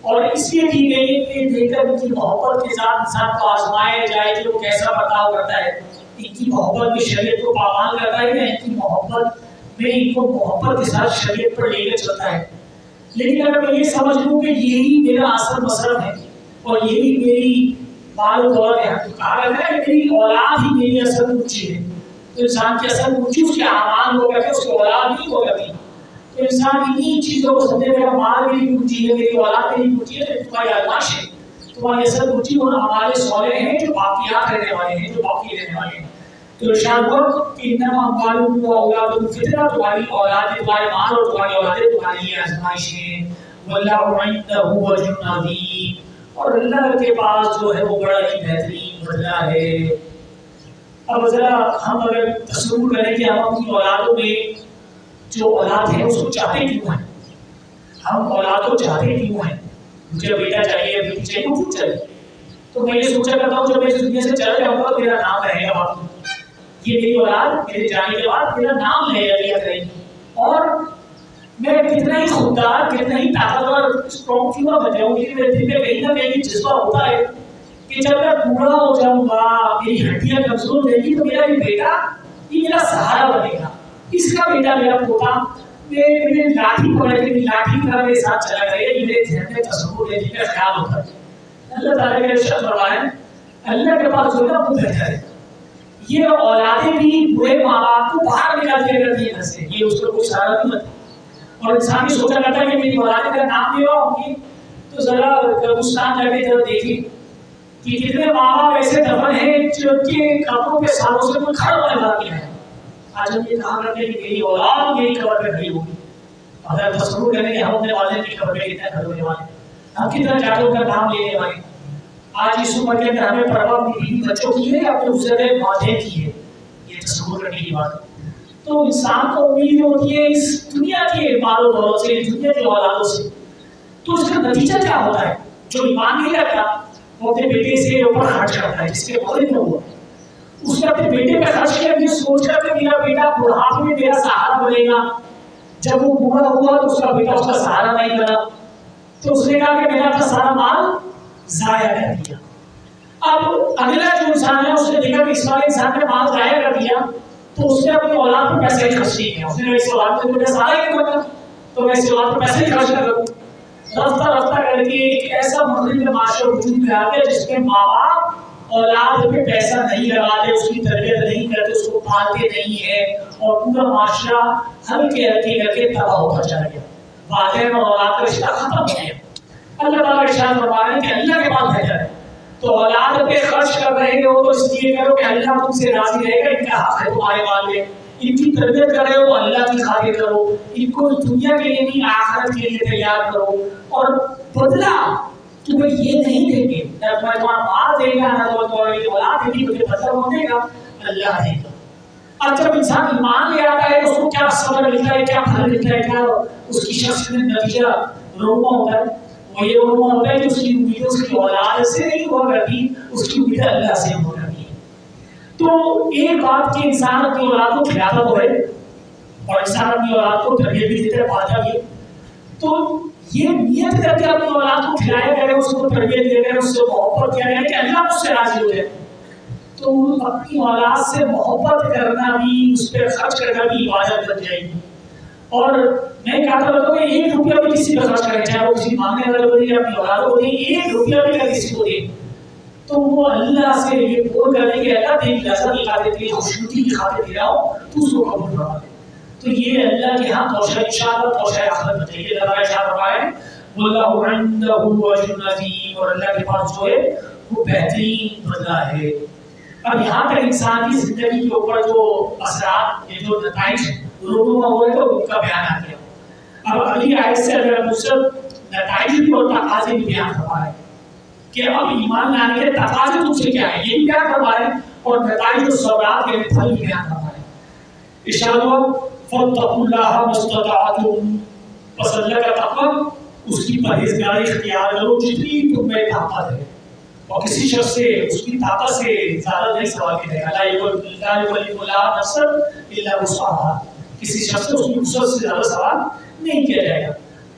A: اور اس لیے دی گئی کہ دے کر ان کی محبت کے ساتھ انسان کو آزمایا جائے کہ وہ کیسا برتاؤ کرتا ہے، ان کی محبت میں شریعت کو پامال کرتا ہے یا ان کی محبت میں ان کو محبت کے ساتھ شریعت پر لے کر چلتا ہے. لیکن اگر میں یہ سمجھ لوں کہ یہی میرا اصل مصرف ہے اور یہی میری مال و دولت ہے، تو کہا گیا ہے کہ میری اولاد ہی میری اصل اونچی ہے، تو انسان کی اصل اونچی اس کے اعمال ہو گئے، اس کی اولاد نہیں ہو گئی. تو انسان انہیں چیزوں کو سمجھے میرا مال میری اونچی ہے، میری اولاد میری اونچی ہے، تو تمہاری آزمائش ہے. تمہاری اصل اونچی اور ہمارے صالح ہیں جو باقیات رہنے والے ہیں، جو باقی رہنے والے ہیں. تو ارشاد ہوا کہ انما اموالکم واولادکم فتنہ، تمہاری اولاد تمہارے مال اور تمہاری اولادیں تمہارے لیے آزمائش ہیں. واللہ عندہ اجر عظیم، اور اللہ کے پاس جو ہے وہ بڑا ہی بہترین بدلہ ہے. اب ذرا ہم اگر تصور کریں کہ ہم اپنی اولادوں میں جو اولاد ہے اس کو چاہتے کیوں ہیں، ہم اولاد کو چاہتے کیوں ہیں، مجھے بیٹا چاہیے بیٹی چاہیے کیوں چاہیے. تو میں یہ سوچا کرتا ہوں جب میں اس دنیا سے چلا جاؤں گا میرا نام رہے گا باپ، یہ میری اولاد میرے جانے کے بعد میرا نام لے لیا کرے گی. اور میں کتنا ہی خوددار، کتنا ہی طاقتور اسٹرانگ کیوں نہ بن جاؤں، لیکن میرے دل میں کہیں نہ کہیں جذبہ ہوتا ہے کہ جب میں بوڑھا ہو جاؤں گا، میری ہڈیاں کمزور ہو جائیں گی، تو میرا یہ بیٹا یہ میرا سہارا بنے گا، اس کا بیٹا میرا پوتا میرے لاٹھی پکڑ کے لاٹھی کی طرح میرے ساتھ چلا کرے گا. یہ میرے ذہن میں تصور ہے، جن کا خیال ہوتا ہے. اللہ تعالیٰ کے ارشاد فرمایا اللہ کے پاس جو ہے وہ بہتر ہے. یہ اولادیں بھی برے ماں باپ کو باہر نکال دیا کرتی ہیں گھر سے، یہ اس کو کوئی سہارا نہیں بنتا. اور انسان یہ سوچا کرتا ہے کہ میری اولادیں میرا نام لے رہا ہوں گی، تو ذرا قبرستان جا کے ذرا دیکھیں کہ کتنے ماں باپ ایسے دفن ہیں جن کے قبروں پہ سالوں سے کوئی کھڑ بنا کیا ہے. آج ہم یہ کہا کرتے ہیں کہ میری اولاد میری قبر پہ کھڑی ہوگی. اگر تصور کریں کہ ہم اپنے والدین کی قبر پہ کتنا کھڑے ہونے والے، ہم کتنا جا کے ان کا نام لینے والے. آج اس عمر کے اندر ہمیں پرواہ اپنی بچوں کی ہے یا اپنے گزرے والدین کی ہے، یہ تصور کرنے کی بات ہے. تو انسان کو امید ہوتی ہے اس دنیا کے مال و دولت سے، اس دنیا کے اولادوں سے. تو اس کا نتیجہ کیا ہوتا ہے؟ جو ایمان نہیں رکھتا وہ اپنے بیٹے سے اوپر خرچ کرتا ہے، جس کے والد نہ ہوا اس نے اپنے بیٹے پہ خرچ کیا، یہ سوچ کر کہ میرا بیٹا بڑھاپے میں میرا سہارا بنے گا. جب وہ بوڑھا ہوا تو اس کا بیٹا اس کا سہارا نہیں بنا، تو اس نے کہا کہ میرا اپنا سارا مال ضائع کر دیا. اب اگلا جو انسان ہے اس نے دیکھا کہ اس والے انسان نے مال ضائع کر دیا، تو اس نے اپنی اولاد پر پیسے خرچ نہیں کیا. اس نے اس اولاد کو میرا سارا ہی بنا، تو میں اس اولاد پر پیسے خرچ کر دوں. رفتہ رفتہ کر کے ایک ایسا مغرب معاشرہ وجود میں آ گیا جس میں ماں باپ اولاد پہ پیسہ نہیں لگاتے، اس کی تربیت نہیں کرتے، اس کو پالتے نہیں ہے، اور پورا معاشرہ ہلکے ہلکے کر کے تباہ ہوتا چلا گیا. والدین اور اولاد کا رشتہ ختم ہو گیا. اللہ تعالیٰ ارشاد فرما رہے ہیں کہ اللہ کے پاس بہتر ہے. تو اولاد پہ خرچ کر رہے ہو تو اس لیے کرو کہ اللہ تم سے راضی رہے گا، ان کا حق ہے تمہارے مال میں. ان کی تربیت کر رہے ہو اللہ کی خاطر کرو، ان کو دنیا کے لیے نہیں آخرت کے لیے تیار کرو. اور بدلہ تمہیں یہ نہیں دیں گے، نہ تمہارا مال دے گا، نہ تمہاری اولاد دے گی، تمہیں بدلہ کون دے گا؟ اللہ دے گا. اب جب انسان ایمان لے آتا ہے اس کو کیا صبر ملتا ہے، کیا پھل ملتا ہے، کیا اس کی شخص میں نتیجہ رونما ہوتا ہے؟ وہ یہ رونما ہوتا ہے کہ اس کی امید اس کی اولاد سے نہیں ہوا کرتی، اس کی امید اللہ سے ہوا کرتی ہے. تو ایک بات کہ انسان اپنی اولاد کو کھلاتا تو ہے اور انسان اپنی اولاد کو تربیت بھی دیتا ہے، پالتا بھی ہے. تو یہ نیت کر کے اپنی اولاد کو کھلایا کرے، اس کو تربیت دے کرے، اس سے محبت کیا کرے کہ اللہ مجھ سے راضی ہو جائے. تو اپنی اولاد سے محبت کرنا بھی، اس پہ خرچ کرنا بھی عبادت بن جائے گی. اور میں کہتا ہوں کہ 1 روپیہ بھی کسی پہ خرچ کریں، چاہے وہ کسی مانگنے والے کو دیں یا اپنی اولاد کو دیں، 1 روپیہ بھی اگر کسی کو دیں تو وہ اللہ سے یہ بول کر دیں کہ اللہ تیری لذت کی خاطر، تیری خوشنودی کی خاطر دے رہا ہوں، تو اس کو قبول فرما دے. تو یہ اللہ کے ہاں توشہ انشاءاللہ توشہ آخرت بن جائے گی. اللہ تعالیٰ ارشاد فرمائے واللہ عنده اجر عظیم، اور اللہ کے پاس جو ہے وہ بہترین بدلہ ہے. اب یہاں تک انسان کی زندگی کے اوپر جو اثرات، یہ جو نتائج لوگوں کا ہوئے تو ان کا بیان آ گیا. اب اگلی آیت سے اگر مصرف نتائج بھی اور تقاضے بھی بیان فرمائے کہ اب ایمان لانے کے تقاضے تم سے کیا ہے یہ بھی بیان فرمائے، اور نتائج و ثمرات کے پھل بھی بیان فرمائے. ارشاد ہوا فاتقوا اللہ ما استطعتم، پس اللہ کا تقوی اس کی پرہیزگاری اختیار کرو جتنی تم میں طاقت ہے، اور کسی شخص سے اس کی طاقت سے زیادہ نہیں سوال کیا جائے گا. لا یکلف اللہ نفسا الا وسعها، کسی شخص سے اس کی وسعت سے زیادہ سوال نہیں کیا جائے گا.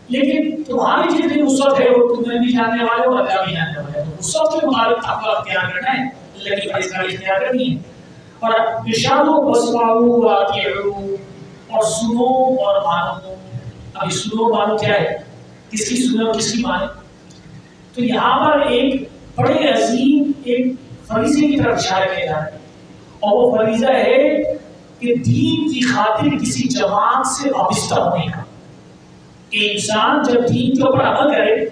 A: لیکن تمہاری جتنی وسعت ہے وہ تمہیں بھی جاننے والے ہو، اللہ بھی جاننے والے ہو. وسعت کے مطابق تقوی اختیار کرنا ہے، اللہ کی پرہیزگاری اختیار کرنی ہے. اور ارشاد واسمعوا واطیعوا، اور سنو اور مانو. ابھی سنو مانو کیا ہے؟ کس کی سنیں اور کس کی مانیں. تو یہاں پر ایک بڑے عظیم ایک فریضے کی طرف اشارہ کیا جا رہا ہے، اور وہ فریضہ ہے کہ دین کی خاطر کسی جماعت سے وابستہ ہونے کا. کہ انسان جب دین کے اوپر عمل کرے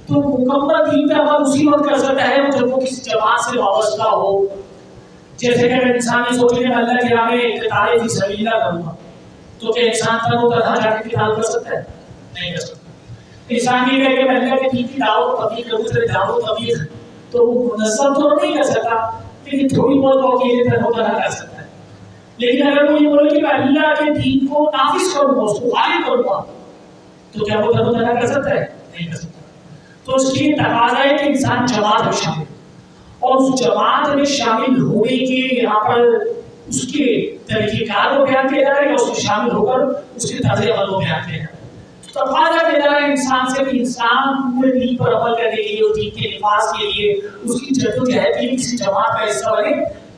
A: تو مکمل دین پہ عمل اسی وقت کر سکتا ہے جب وہ کسی جماعت سے وابستہ ہو. جیسے کہ اگر انسان یہ سوچے کہ میں اللہ کی راہ میں قتال فی سبیل اللہ کروں گا، تو کیا انسان تنہا و تنہا جا کے قتال کر سکتا ہے؟ نہیں کر سکتا. انسان یہ کہے کہ میں اللہ کے دین کی دعوت تبلیغ کروں، صرف دعوت تبلیغ، تو وہ منظم تو نہیں کر سکتا، لیکن تھوڑی بہت وہ اکیلے تنہا و تنہا کر سکتا ہے. لیکن اگر وہ یہ بولے کہ میں اللہ کے دین کو نافذ کروں گا، اس کو غالب کروں گا، تو کیا وہ تنہا و تنہا کر سکتا ہے؟ نہیں کر سکتا. تو اس کے لیے تقاضا ہے کہ انسان جماعت میں شامل، اور اس جماعت میں شامل ہونے کے یہاں پر اس کے طریقہ کار کو بیان کیا جا رہا ہے، یا اس میں شامل ہو کر اس کے طرز عمل کو بیان کیا جا رہا ہے. تو تقاضا کیا جا رہا ہے انسان سے کہ انسان پورے دین پر عمل کرنے کے لیے اور دین کے نفاذ کے لیے اس کی جدوجہد کے لیے کسی جماعت کا حصہ بنے.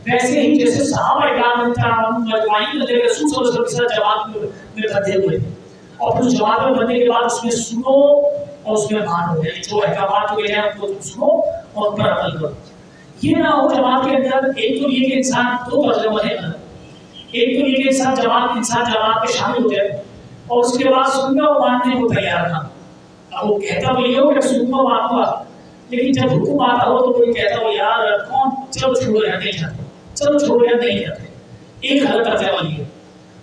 A: ویسے ہی جیسے صحابہ کرام اجمعین رسول صلی اللہ علیہ وسلم کے ساتھ جماعت میں بندھے ہوئے تھے، اور پھر اس جماعت میں بننے کے بعد اس میں سنو اور اس میں مانو، یعنی جو احکامات ہوئے ہیں ان کو سنو اور ان پر عمل کرو. یہ نہ ہو جماعت کے اندر ایک تو یہ کہ انسان دو درجے میں ہے، ایک تو یہ کہ انسان جماعت میں شامل ہو جائے اور اس کے بعد سننا اور ماننے کو تیار نہ. اب وہ کہتا وہ یہ ہو کہ سننا اور مانوں گا، لیکن جب حکم آتا ہو تو کوئی کہتا ہو یار کون چلو چھوڑو یار نہیں جاتے، چلو چھوڑو یار نہیں جاتے. ایک غلط طرز عمل یہ.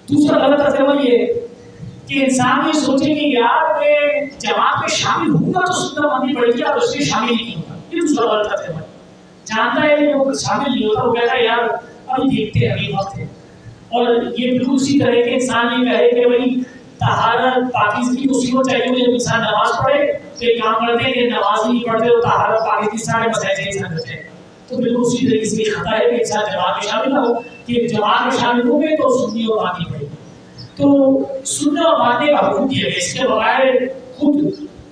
A: دوسرا غلط طرز عمل یہ کہ انسان یہ سوچے کہ یار میں جماعت میں شامل ہوں گا تو سننا ماننی پڑے گی اور اس میں شامل ہی نہیں ہوگا. یہ دوسرا غلط طرز عمل. جانتا ہے کہ وہ شامل نہیں ہوتا، وہ کہتا ہے یار ابھی دیکھتے ہیں ابھی وقت ہے. اور یہ بالکل اسی طرح کے انسان یہ کہے کہ بھائی طہارت پاکیزگی اسی کو چاہیے کہ جب انسان نماز پڑھے تو ایک کام کرتے ہیں کہ نماز نہیں پڑھتے تو طہارت پاکیزگی سارے مسائل انسان کرتے ہیں. تو بالکل اسی طریقے سے خطا ہے کہ انسان جماعت میں شامل نہ ہو، کہ جماعت میں شامل ہوں گے تو سننی اور ماننی پڑے گی. تو سننے اور ماننے کا حکم دیا گیا. اس کے بغیر خود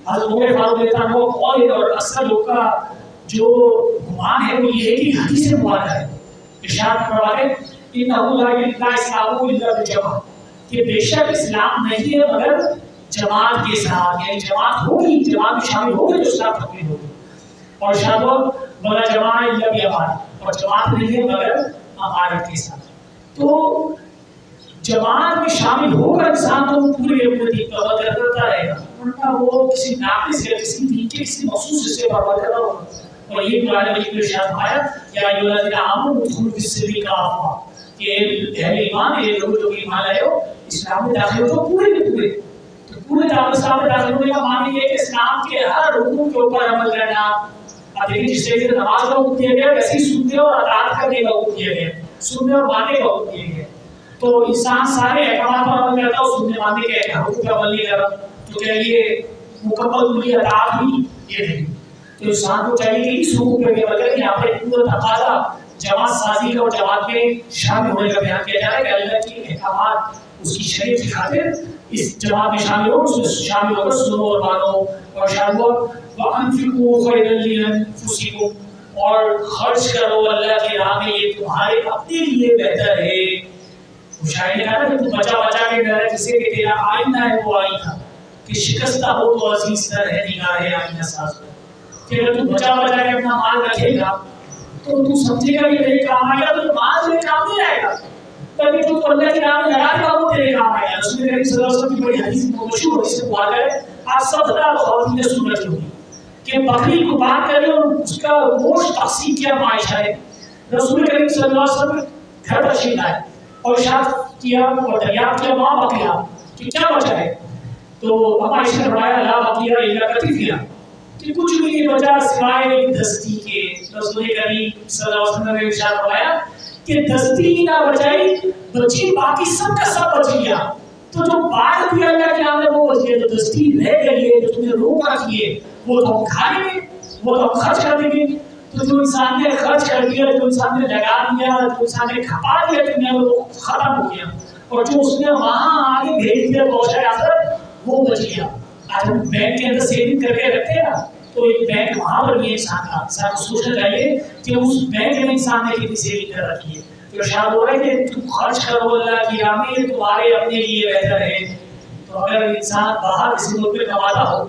A: حضرت عمر فاروق رضی اللہ عنہ اور اکثر لوگ کا جو گمان ہے وہ یہ ہے کہ حدیث مبارکہ ہے. ارشاد فرماتے ہیں انہ لا الہ اسلام الا بالجماعۃ، کہ بے شک اسلام نہیں ہے مگر جماعت کے ساتھ، یعنی جماعت ہوگی، جماعت میں شامل ہوگی تو اسلام تکمیل ہوگی. اور ارشاد ولا جماعۃ الا بامانۃ، اور جماعت نہیں ہے مگر امانت کے ساتھ. تو جماعت میں شامل ہوگا انسان تو پورے دین پر عمل کرتا رہے گا، ورنہ وہ کسی ناقص یا کسی دین کے کسی مخصوص حصے پر عمل کرتا ہوگا. اور یہ قرآن مجید میں ارشاد فرمایا یا ایھا الذین آمنوا ادخلوا فی السلم کافۃ، کہ اہل ایمان یہ لوگ جو ایمان لائے ہو اسلام میں داخل ہو پورے کے پورے. تو پورے اسلام میں داخل ہونے کا معنی یہ کہ اسلام کے ہر رکن کے اوپر عمل کرنا. اب دیکھیں جس طریقے سے نماز کا حکم دیا گیا ویسے ہی سننے اور اطاعت کرنے کا حکم دیا گیا، سننے اور ماننے کا حکم دیا گیا. تو انسان سارے احکامات پر عمل کرتا ہے، سننے ماننے کے حکم پر عمل نہیں کرتا، تو کیا یہ مکمل ان کی اطاعت ہوئی؟ یہ نہیں. تو انسان کو چاہیے کہ اس حکم پہ عمل کرے. یہاں پہ پورا تقاضا جماعت سازی کا اور جماعت میں شامل ہونے کا بیان کیا جا رہا ہے کہ اللہ کے احکامات اس کی شریعت کی خاطر اس جماعت میں شامل ہو، اس میں شامل ہو کر سنو اور مانو. اور شامل ہو وَأَنفِقُوا خَيْرًا لِأَنفُسِكُمْ، اور خرچ کرو اللہ کی راہ میں، یہ تمہارے اپنے لیے بہتر ہے. شاعر نے کہا نا کہ تو بچا بچا کے ڈرا جسے کہ تیرا آئینہ ہے وہ آئینہ، کہ شکستہ ہو تو عزیز تر ہے نگاہ آئینہ ساز ہو. کہ اگر تو بچا بچا کے اپنا مال رکھے گا تو تو سمجھے گا کہ میرے کام آئے گا، تو مال تیرے کام نہیں آئے گا، بلکہ تو اللہ کی راہ میں لگا گا وہ تیرے کام آئے گا. رسول کریم صلی اللہ علیہ وسلم کی بڑی حدیث مشہور ہے، اس سے بات ہے آپ سب خواتین نے سن رکھی ہوگی کہ بکری کو باندھ کر اور اس کا گوشت تقسیم کیا معاشرہ ہے. رسول کریم صلی اللہ علیہ وسلم گھر تشریف لائے اور ارشاد کیا اور دریافت کیا ماں بقیہ کہ کیا بچا ہے. تو عائشہ نے بڑھایا لا بقیہ الا کتفیہ، کہ کچھ بھی نہیں بچا سوائے دستی کے. رسول کریم صلی اللہ علیہ وسلم نے ارشاد فرمایا کہ دستی نہ بچائی بچی باقی سب کا سب بچ گیا. تو جو بات بھی اللہ کے نام ہے وہ بچ گیا، جو دستی رہ گئی ہے جو تمہیں روک رکھی ہے وہ تو ہم کھا لیں گے، وہ تو ہم خرچ کر دیں گے. تو جو انسان نے خرچ کر دیا، جو انسان نے لگا دیا، جو انسان نے کھپا دیا دنیا میں وہ ختم ہو گیا، اور جو اس نے وہاں آگے بھیج دیا پہنچایا آخر وہ بچ گیا. آج ہم بینک کے اندر سیونگ کر کے رکھتے ہیں نا، تو ایک بینک وہاں پر بھی انسان کا انسان کو سوچنا چاہیے کہ اس بینک میں انسان نے کتنی سیونگ کر رکھی ہے. تو ارشاد ہو رہا ہے کہ تم خرچ کرو اللہ کی راہ میں، یہ تمہارے اپنے لیے بہتر ہے. تو اگر انسان باہر کسی ملک میں کماتا ہو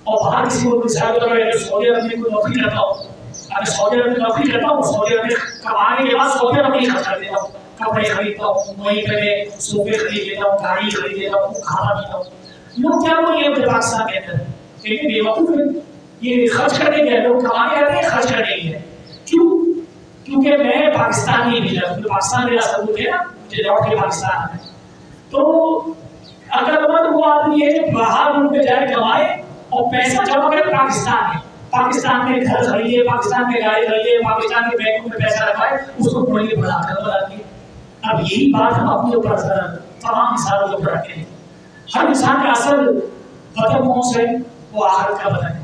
A: اور باہر کسی کو مثال کے طور پر سعودی عرب میں کوئی نوکری کرتا ہوں، اگر سعودی عرب میں نوکری کرتا ہوں، سعودی عرب میں کمانے کے بعد سعودی عرب میں ہی خرچ کر دیتا ہوں، کپڑے خریدتا ہوں، وہیں پہ میں صوفے خرید لیتا ہوں، گاڑی خرید لیتا ہوں، کھانا پیتا ہوں. لوگ کیا وہ یہ پاکستان کے اندر لیکن بیوقوف ہے، یہ خرچ کرنے کے لوگ کمانے آتے ہیں، خرچ کرنے کے لیے. کیوں؟ کیونکہ میں پاکستان ہی بھیجا، کیونکہ پاکستان میرا ثبوت ہے نا، مجھے لوٹ کے پاکستان ہے. تو اگر وہ آدمی ہے جو باہر ملک میں جائے کمائے اور پیسہ جمع کرے پاکستان میں، پاکستان میں گھر خریدے، پاکستان میں گاڑی خریدے، پاکستان کے بینکوں میں پیسہ رکھائے، اس کو بڑی بڑا کر بتاتی ہے. اب یہی بات ہم اپنے اوپر تمام انسانوں کے اوپر رکھتے ہیں. ہر انسان کا اصل وطن کون سا ہے؟ وہ آخرت کا وطن ہے.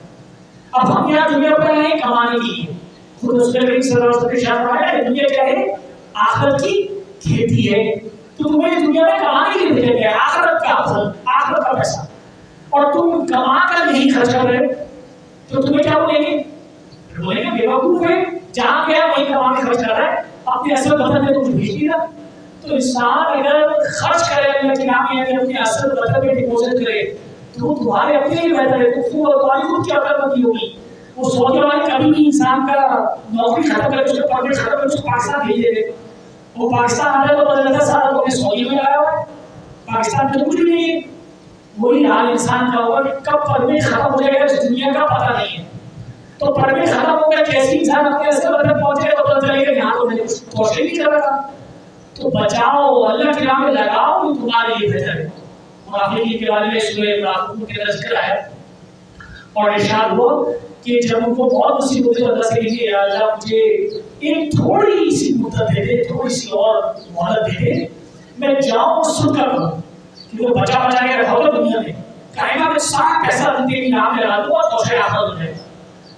A: اب ہم یہاں دنیا پر آئے کمانے کے لیے. خود رسول کریم صلی اللہ علیہ وسلم نے ارشاد فرمایا دنیا کیا ہے؟ آخرت کی کھیتی ہے. تو تمہیں دنیا میں کمانے کے لیے بھیجا گیا ہے، آخرت کا پھل، آخرت کا پیسہ، اور تم کما کر نہیں خرچ کر رہے تو تمہیں کیا بولیں گے؟ بولیں گے بیوقوف ہے، جہاں گیا وہی کما کے خرچ کر رہا ہے، اپنے اصل وطن میں تم بھیج نہیں رہا. تو انسان اگر خرچ کرے اللہ کے نام میں، اپنے اصل وطن میں ڈپوزٹ کرے تو وہ تمہارے اپنے لیے بہتر ہے. تو تمہاری خود کی عقل مندی ہوگی. وہ سعودی والے کبھی بھی انسان کا نوکری ختم کر کے اس کے پرمٹ ختم کر کے اس کو پاکستان بھیج دیتے. وہ پاکستان آ رہا ہے تو پتہ چلتا سارا تو سعودی میں آیا ہوا ہے، پاکستان میں کچھ بھی نہیں ہے. وہی حال انسان کا ہوگا کہ کب پرمٹ ختم ہو جائے گا اس دنیا کا پتہ نہیں ہے. تو پرمٹ ختم ہو گیا کیسے انسان اپنے اصل وطن پہنچے گا تو پتہ چلے گا یہاں تو میں نے کچھ کوشش نہیں کر رہا. تو بچاؤ، اللہ کی راہ میں لگاؤ، تو تمہارے لیے بہتر ہے. منافقین کے بارے میں سورہ منافقون کے اندر ذکر آیا اور ارشاد ہوا کہ جب ان کو بہت مصیبتیں اللہ سے کہیں یا اللہ مجھے ایک تھوڑی سی مدت دے دے، تھوڑی سی اور مہلت دے دے، میں جاؤں صدقہ کروں، کیونکہ بچا بچا کے رکھا ہوگا دنیا میں، کہیں گا میں سارا پیسہ زندگی کے نام لگا دوں اور دوسرے آخر ہو جائے.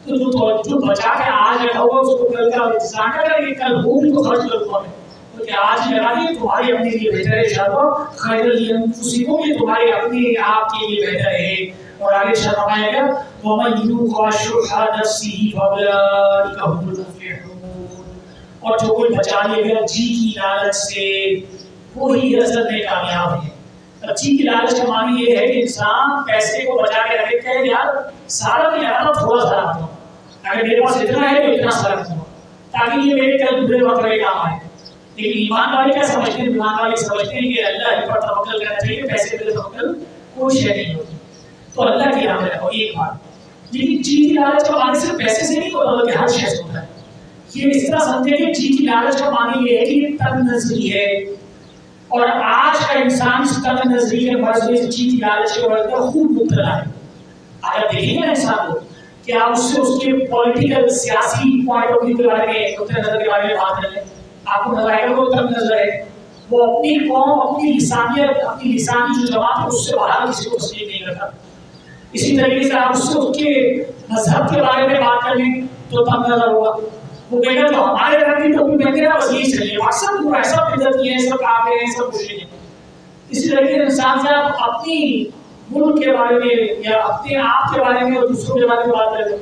A: تو جو بچا کے آج رکھا ہوگا اس کو کل کا انتظار نہ کریں گے، کل وہ بھی تو خرچ کروں گا میں، کہ آج ہی لگا دیں تمہاری اپنے لیے بہتر ہے. شاہ خیر لانفسکم، یہ تمہارے اپنے آپ کے لیے بہتر ہے. اور آگے فرمایا گیا وَمَن یُوقَ شُحَّ نَفْسِهِ فَأُولَٰئِکَ هُمُ الْمُفْلِحُونَ، اور جو کوئی بچا لے گا جی کی لالچ سے وہی اصل میں کامیاب ہے. اب جی کی لالچ کا معنی یہ ہے کہ انسان پیسے کو بچا کے رکھے کہ یار سارا نہیں آتا، تھوڑا سا رکھتا ہوں، اگر میرے پاس اتنا ہے تو اتنا سا رکھتا ہوں تاکہ یہ میرے کل برے وقت میں کام آئے. لیکن ایمان والے کیا سمجھتے ہیں؟ ایمان والے سمجھتے ہیں کہ اللہ پر توکل کرنا چاہیے، پیسے پہ توکل کوئی شے نہیں ہوتی. تو اللہ کی راہ میں رکھو ایک بات. لیکن جی کی لالچ کا معنی صرف پیسے سے نہیں ہوتا بلکہ ہر شے سے ہوتا ہے. یہ اس طرح سمجھے کہ جی کی لالچ کا معنی یہ ہے کہ یہ تنگ نظری ہے، اور آج کا انسان اس تنگ نظری کے مرض میں جی کی لالچ کے مرض میں خوب مبتلا ہے. اگر دیکھیں گے انسان کو کہ آپ اس سے اس کے پولیٹیکل سیاسی پوائنٹ آف ویو کے بارے میں، نقطۂ نظر کے بارے میں بات کریں، آپ کو نظر آئے گا وہ تنگ نظر ہے. وہ اپنی قوم، اپنی لسانیت، اپنی لسانی جو جماعت ہے اس سے باہر کسی کو تسلیم نہیں کرتا. اسی طریقے سے آپ اس سے اس کے مذہب کے بارے میں بات کر لیں تو تنگ نظر ہوگا. وہ کہے گا جو ہمارے گھر کی ٹوپی پہنتے ہیں بس یہی چاہیے، اکثر وہ ایسا بدعتی ہے، سب کافر ہیں، سب مشرک ہیں. اسی طریقے سے انسان سے آپ اپنی ملک کے بارے میں یا اپنے آپ کے بارے میں اور دوسروں کے بارے میں بات کریں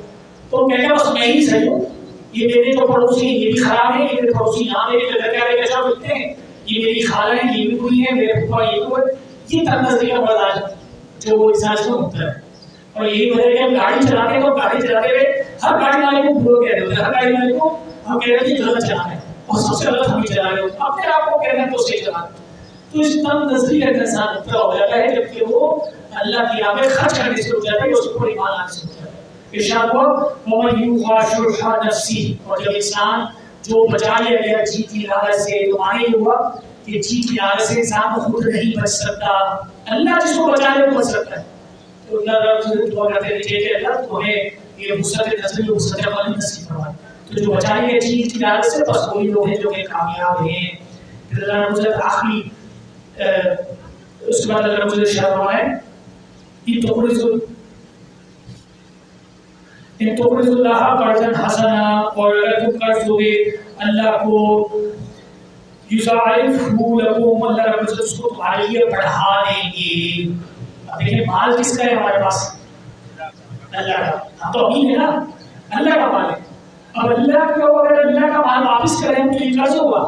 A: تو کہے گا بس میں ہی صحیح ہوں، یہ میرے جو پڑوسی ہیں یہ بھی خراب ہے، یہ میرے پڑوسی یہاں میرے گھر کے آگے کیسا ملتے ہیں، یہ میری خالہ ہے، یہ بھی کوئی ہے، میرے پھپھا یہ بھی ہے. یہ تنگ نظری کا برداشت جو وہ انسان میں ہوتا ہے. اور یہی وجہ ہے کہ ہم گاڑی چلاتے ہیں تو گاڑی چلاتے ہوئے ہر گاڑی والے کو برو کہہ رہے ہوتے ہیں، ہر گاڑی والے کو ہم کہہ رہے ہیں کہ غلط چلا رہے ہیں، اور سب سے غلط ہم ہی چلا رہے ہوتے ہیں، اپنے آپ کو کہہ رہے ہیں تو صحیح چلا رہے ہیں. تو اس تنگ نظری کا انسان مبتلا ہو جاتا ہے جبکہ وہ اللہ کی راہ میں خرچ کرنے سے ہو جاتا ہے، اس کو ایمان آنے سے ہو جاتا ہے. ارشاد ہوا وَمَن یُوقَ شُحَّ نَفْسِهِ، اور جب انسان جو بچا لیا گیا جی کی لالچ سے، تو معنی یہ ہوا کہ جی کی لالچ سے انسان خود نہیں بچ سکتا، اللہ جس کو بچا لے وہ بچ سکتا ہے. تو اللہ رب سے دعا کرتے رہیے کہ اللہ تمہیں یہ وسعت نظری اور وسعت عمل نصیب فرمائے. تو جو بچا لیا جی کی لالچ سے بس وہی لوگ ہیں جو کہ کامیاب ہیں. پھر اللہ رب سے آخری اس کے بعد اللہ رب سے ارشاد فرمائے ان تقرض اللہ قرضا حسنا، اور اگر تم قرض دو گے اللہ کو یضاعفہ لکم، اللہ رب العزت اس کو تمہارے لیے بڑھا دیں گے. اب دیکھیں مال کس کا ہے ہمارے پاس؟ اللہ کا. ہم تو امین ہے نا، اللہ کا مال ہے. اب اللہ کو اگر اللہ کا مال واپس کریں تو یہ قرض ہوگا،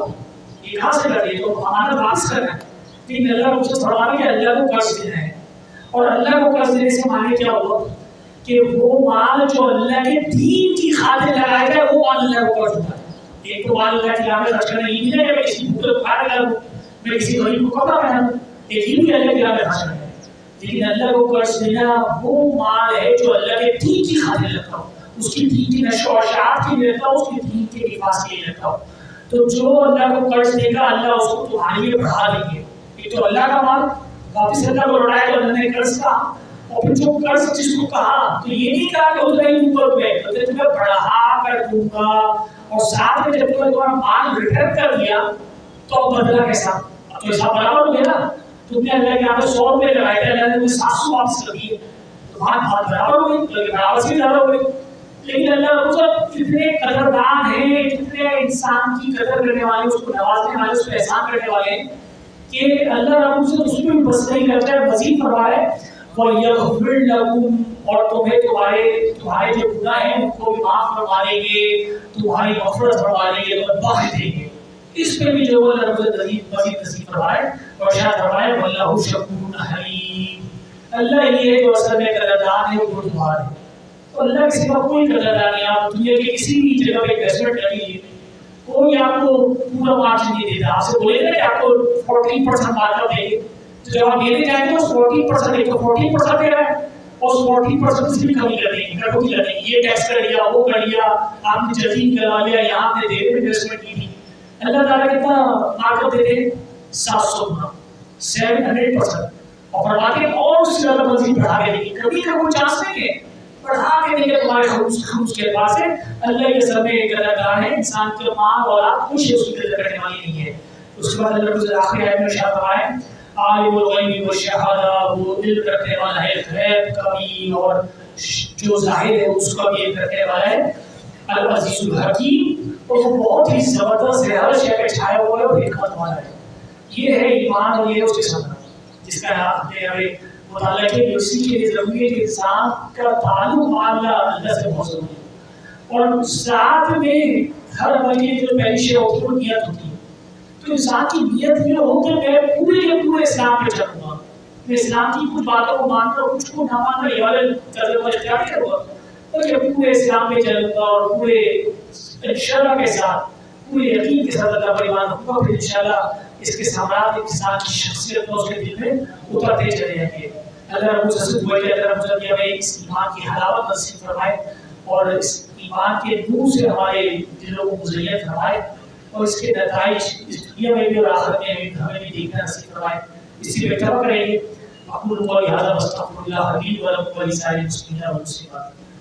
A: یہ کہاں سے کرے تو ہمارا واپس کرنا ہے. لیکن اللہ رب العزت فرمانے کہ اللہ کو قرض دینا ہے. اور اللہ کو قرض دینے سے معنی کیا ہوا کہ وہ مال جو اللہ کے دین کی خاطر لگایا جائے وہ مال اللہ کو قرض ہوتا ہے۔ ایک تو مال اللہ کی راہ میں خرچ کرنا یہ نہیں ہے کہ کسی بھوکے کو کھانا کھلاؤں، میں کسی غریب کو کپڑا پہناؤں، ایک یہ بھی اللہ کی راہ میں خرچ کرنا ہے۔ لیکن اللہ کو قرض دینا وہ مال ہے جو اللہ کے دین کی خاطر لگتا ہو، اس کی دین کی نشو و اشاعت کے لیے لگتا ہو، اس کی دین کے حفاظ کے لیے لگتا ہو۔ تو جو اللہ کو قرض دے گا اللہ اس کو تمہارے لیے بڑھا دیں گے۔ ایک تو اللہ کا مال واپس اللہ کو لوٹایا تو اللہ نے قرض کہا، اور پھر جو قرض جس کو کہا تو یہ نہیں کہا کہ اتنا ہی اوپر ہوئے، بلکہ تمہیں بڑھا کر دوں گا، اور ساتھ میں جب تمہیں تمہارا مال ریٹرن کر دیا تو اب بدلا کیسا؟ اب تو حساب برابر ہو گیا نا، تم نے اللہ کے یہاں پہ 100 روپئے لگائے تھے، اللہ نے تمہیں 700 واپس کر دیے، تمہاری بات برابر ہو گئی، بلکہ برابر سے زیادہ ہو گئی۔ لیکن اللہ رب کتنے قدردان ہیں، کتنے انسان کی قدر کرنے والے، اس کو نوازنے والے، اس کو احسان کرنے والے ہیں کہ اللہ رب سے اس میں بھی بس نہیں کرتا ہے، مزید فرمائے وَيَغْفِرْ لَكُمْ، اور تمہیں تمہارے جو گناہ ہیں ان کو بھی معاف فرما دیں گے، تمہاری مغفرت فرما دیں گے، تمہیں بخش دیں گے۔ اس پہ بھی جو اللہ رب مزید نصیب فرمائے اور شاید فرمائے وَاللَّهُ شَكُورٌ حَلِيمٌ، اللہ یہ ہے جو اصل میں قدردان ہے، وہ بردبار ہے۔ تو اللہ کے سوا کوئی قدردان نہیں۔ آپ دنیا کے کسی بھی جگہ پہ انویسٹمنٹ کر لیجیے، کوئی آپ کو پورا مارجن نہیں دیتا، آپ سے بولے گا کہ آپ کو 40% مارجن دیں گے، تو جب آپ دینے جائیں گے تو 40% ایک تو 40% دے رہا ہے اور 40% سے بھی کمی کر دیں گے، کٹوتی کر دیں گے، یہ ٹیکس کر لیا، وہ کر لیا، آپ نے جزیم کروا لیا، یہاں آپ نے دیر میں انویسٹمنٹ کی تھی۔ اللہ تعالیٰ کتنا مارکر دیتے ہیں؟ 700 گنا، 700%، اور فرماتے ہیں اور اس سے زیادہ مزید بڑھا کے دیں گے، کبھی کا کوئی چانس نہیں ہے، بڑھا کے دیں گے تمہارے خروج کے پاس ہے۔ اللہ یہ سب میں قدردان ہے، انسان کے ماں اولاد کچھ اس کی قدر کرنے والی نہیں ہے۔ اس کے بعد اللہ رب آخری آیت میں ارشاد فرمائے عالم الغیب والشہادہ، وہ علم رکھنے والا ہے غیب کا بھی اور جو ظاہر ہے اس کا بھی علم رکھنے والا ہے، العزیز الحکیم، اور وہ بہت ہی زبردست ہے، ہر شے پہ چھایا ہوا ہے اور حکمت والا ہے۔ یہ ہے ایمان اور یہ ہے اس کے ساتھ جس کا ہمیں مطالعہ کے اسی کے لیے ضروری ہے کہ انسان کا تعلق اللہ سے بہت ضروری ہے، اور ساتھ میں ہر عمل کی جو پہلی شے ہوتی ہے وہ نیت ہوتی ہے۔ تو انسان کی نیت یہ ہو کہ میں پورے کے پورے اسلام پہ چلوں گا، میں اسلام کی کچھ باتوں کو مان کر کچھ کو نہ مان کر یہ والے تجربہ اختیار نہیں کروں گا، بلکہ پورے اسلام پہ چلوں گا اور پورے شرع کے ساتھ، پورے یقین کے ساتھ اللہ پر ایمان رکھوں گا، پھر انشاءاللہ اس کے ثمرات انسان کی شخصیت میں اس کے دل میں اترتے چلے جائیں گے۔ اللہ رب العزت دعا کہ اللہ رب العزت ہمیں اس ایمان کی حلاوت نصیب فرمائے اور اس ایمان کے نور سے ہمارے دلوں کو مزین فرمائے، اور اس کے نتائج اس دنیا میں بھی اور آخرت میں بھی ہمیں بھی دیکھنا نصیب فرمائے۔ اسی پہ اتفاق کریں گے۔ اقول قولی ھذا واستغفر اللہ لي ولکم ولسائر المسلمین والمسلمات۔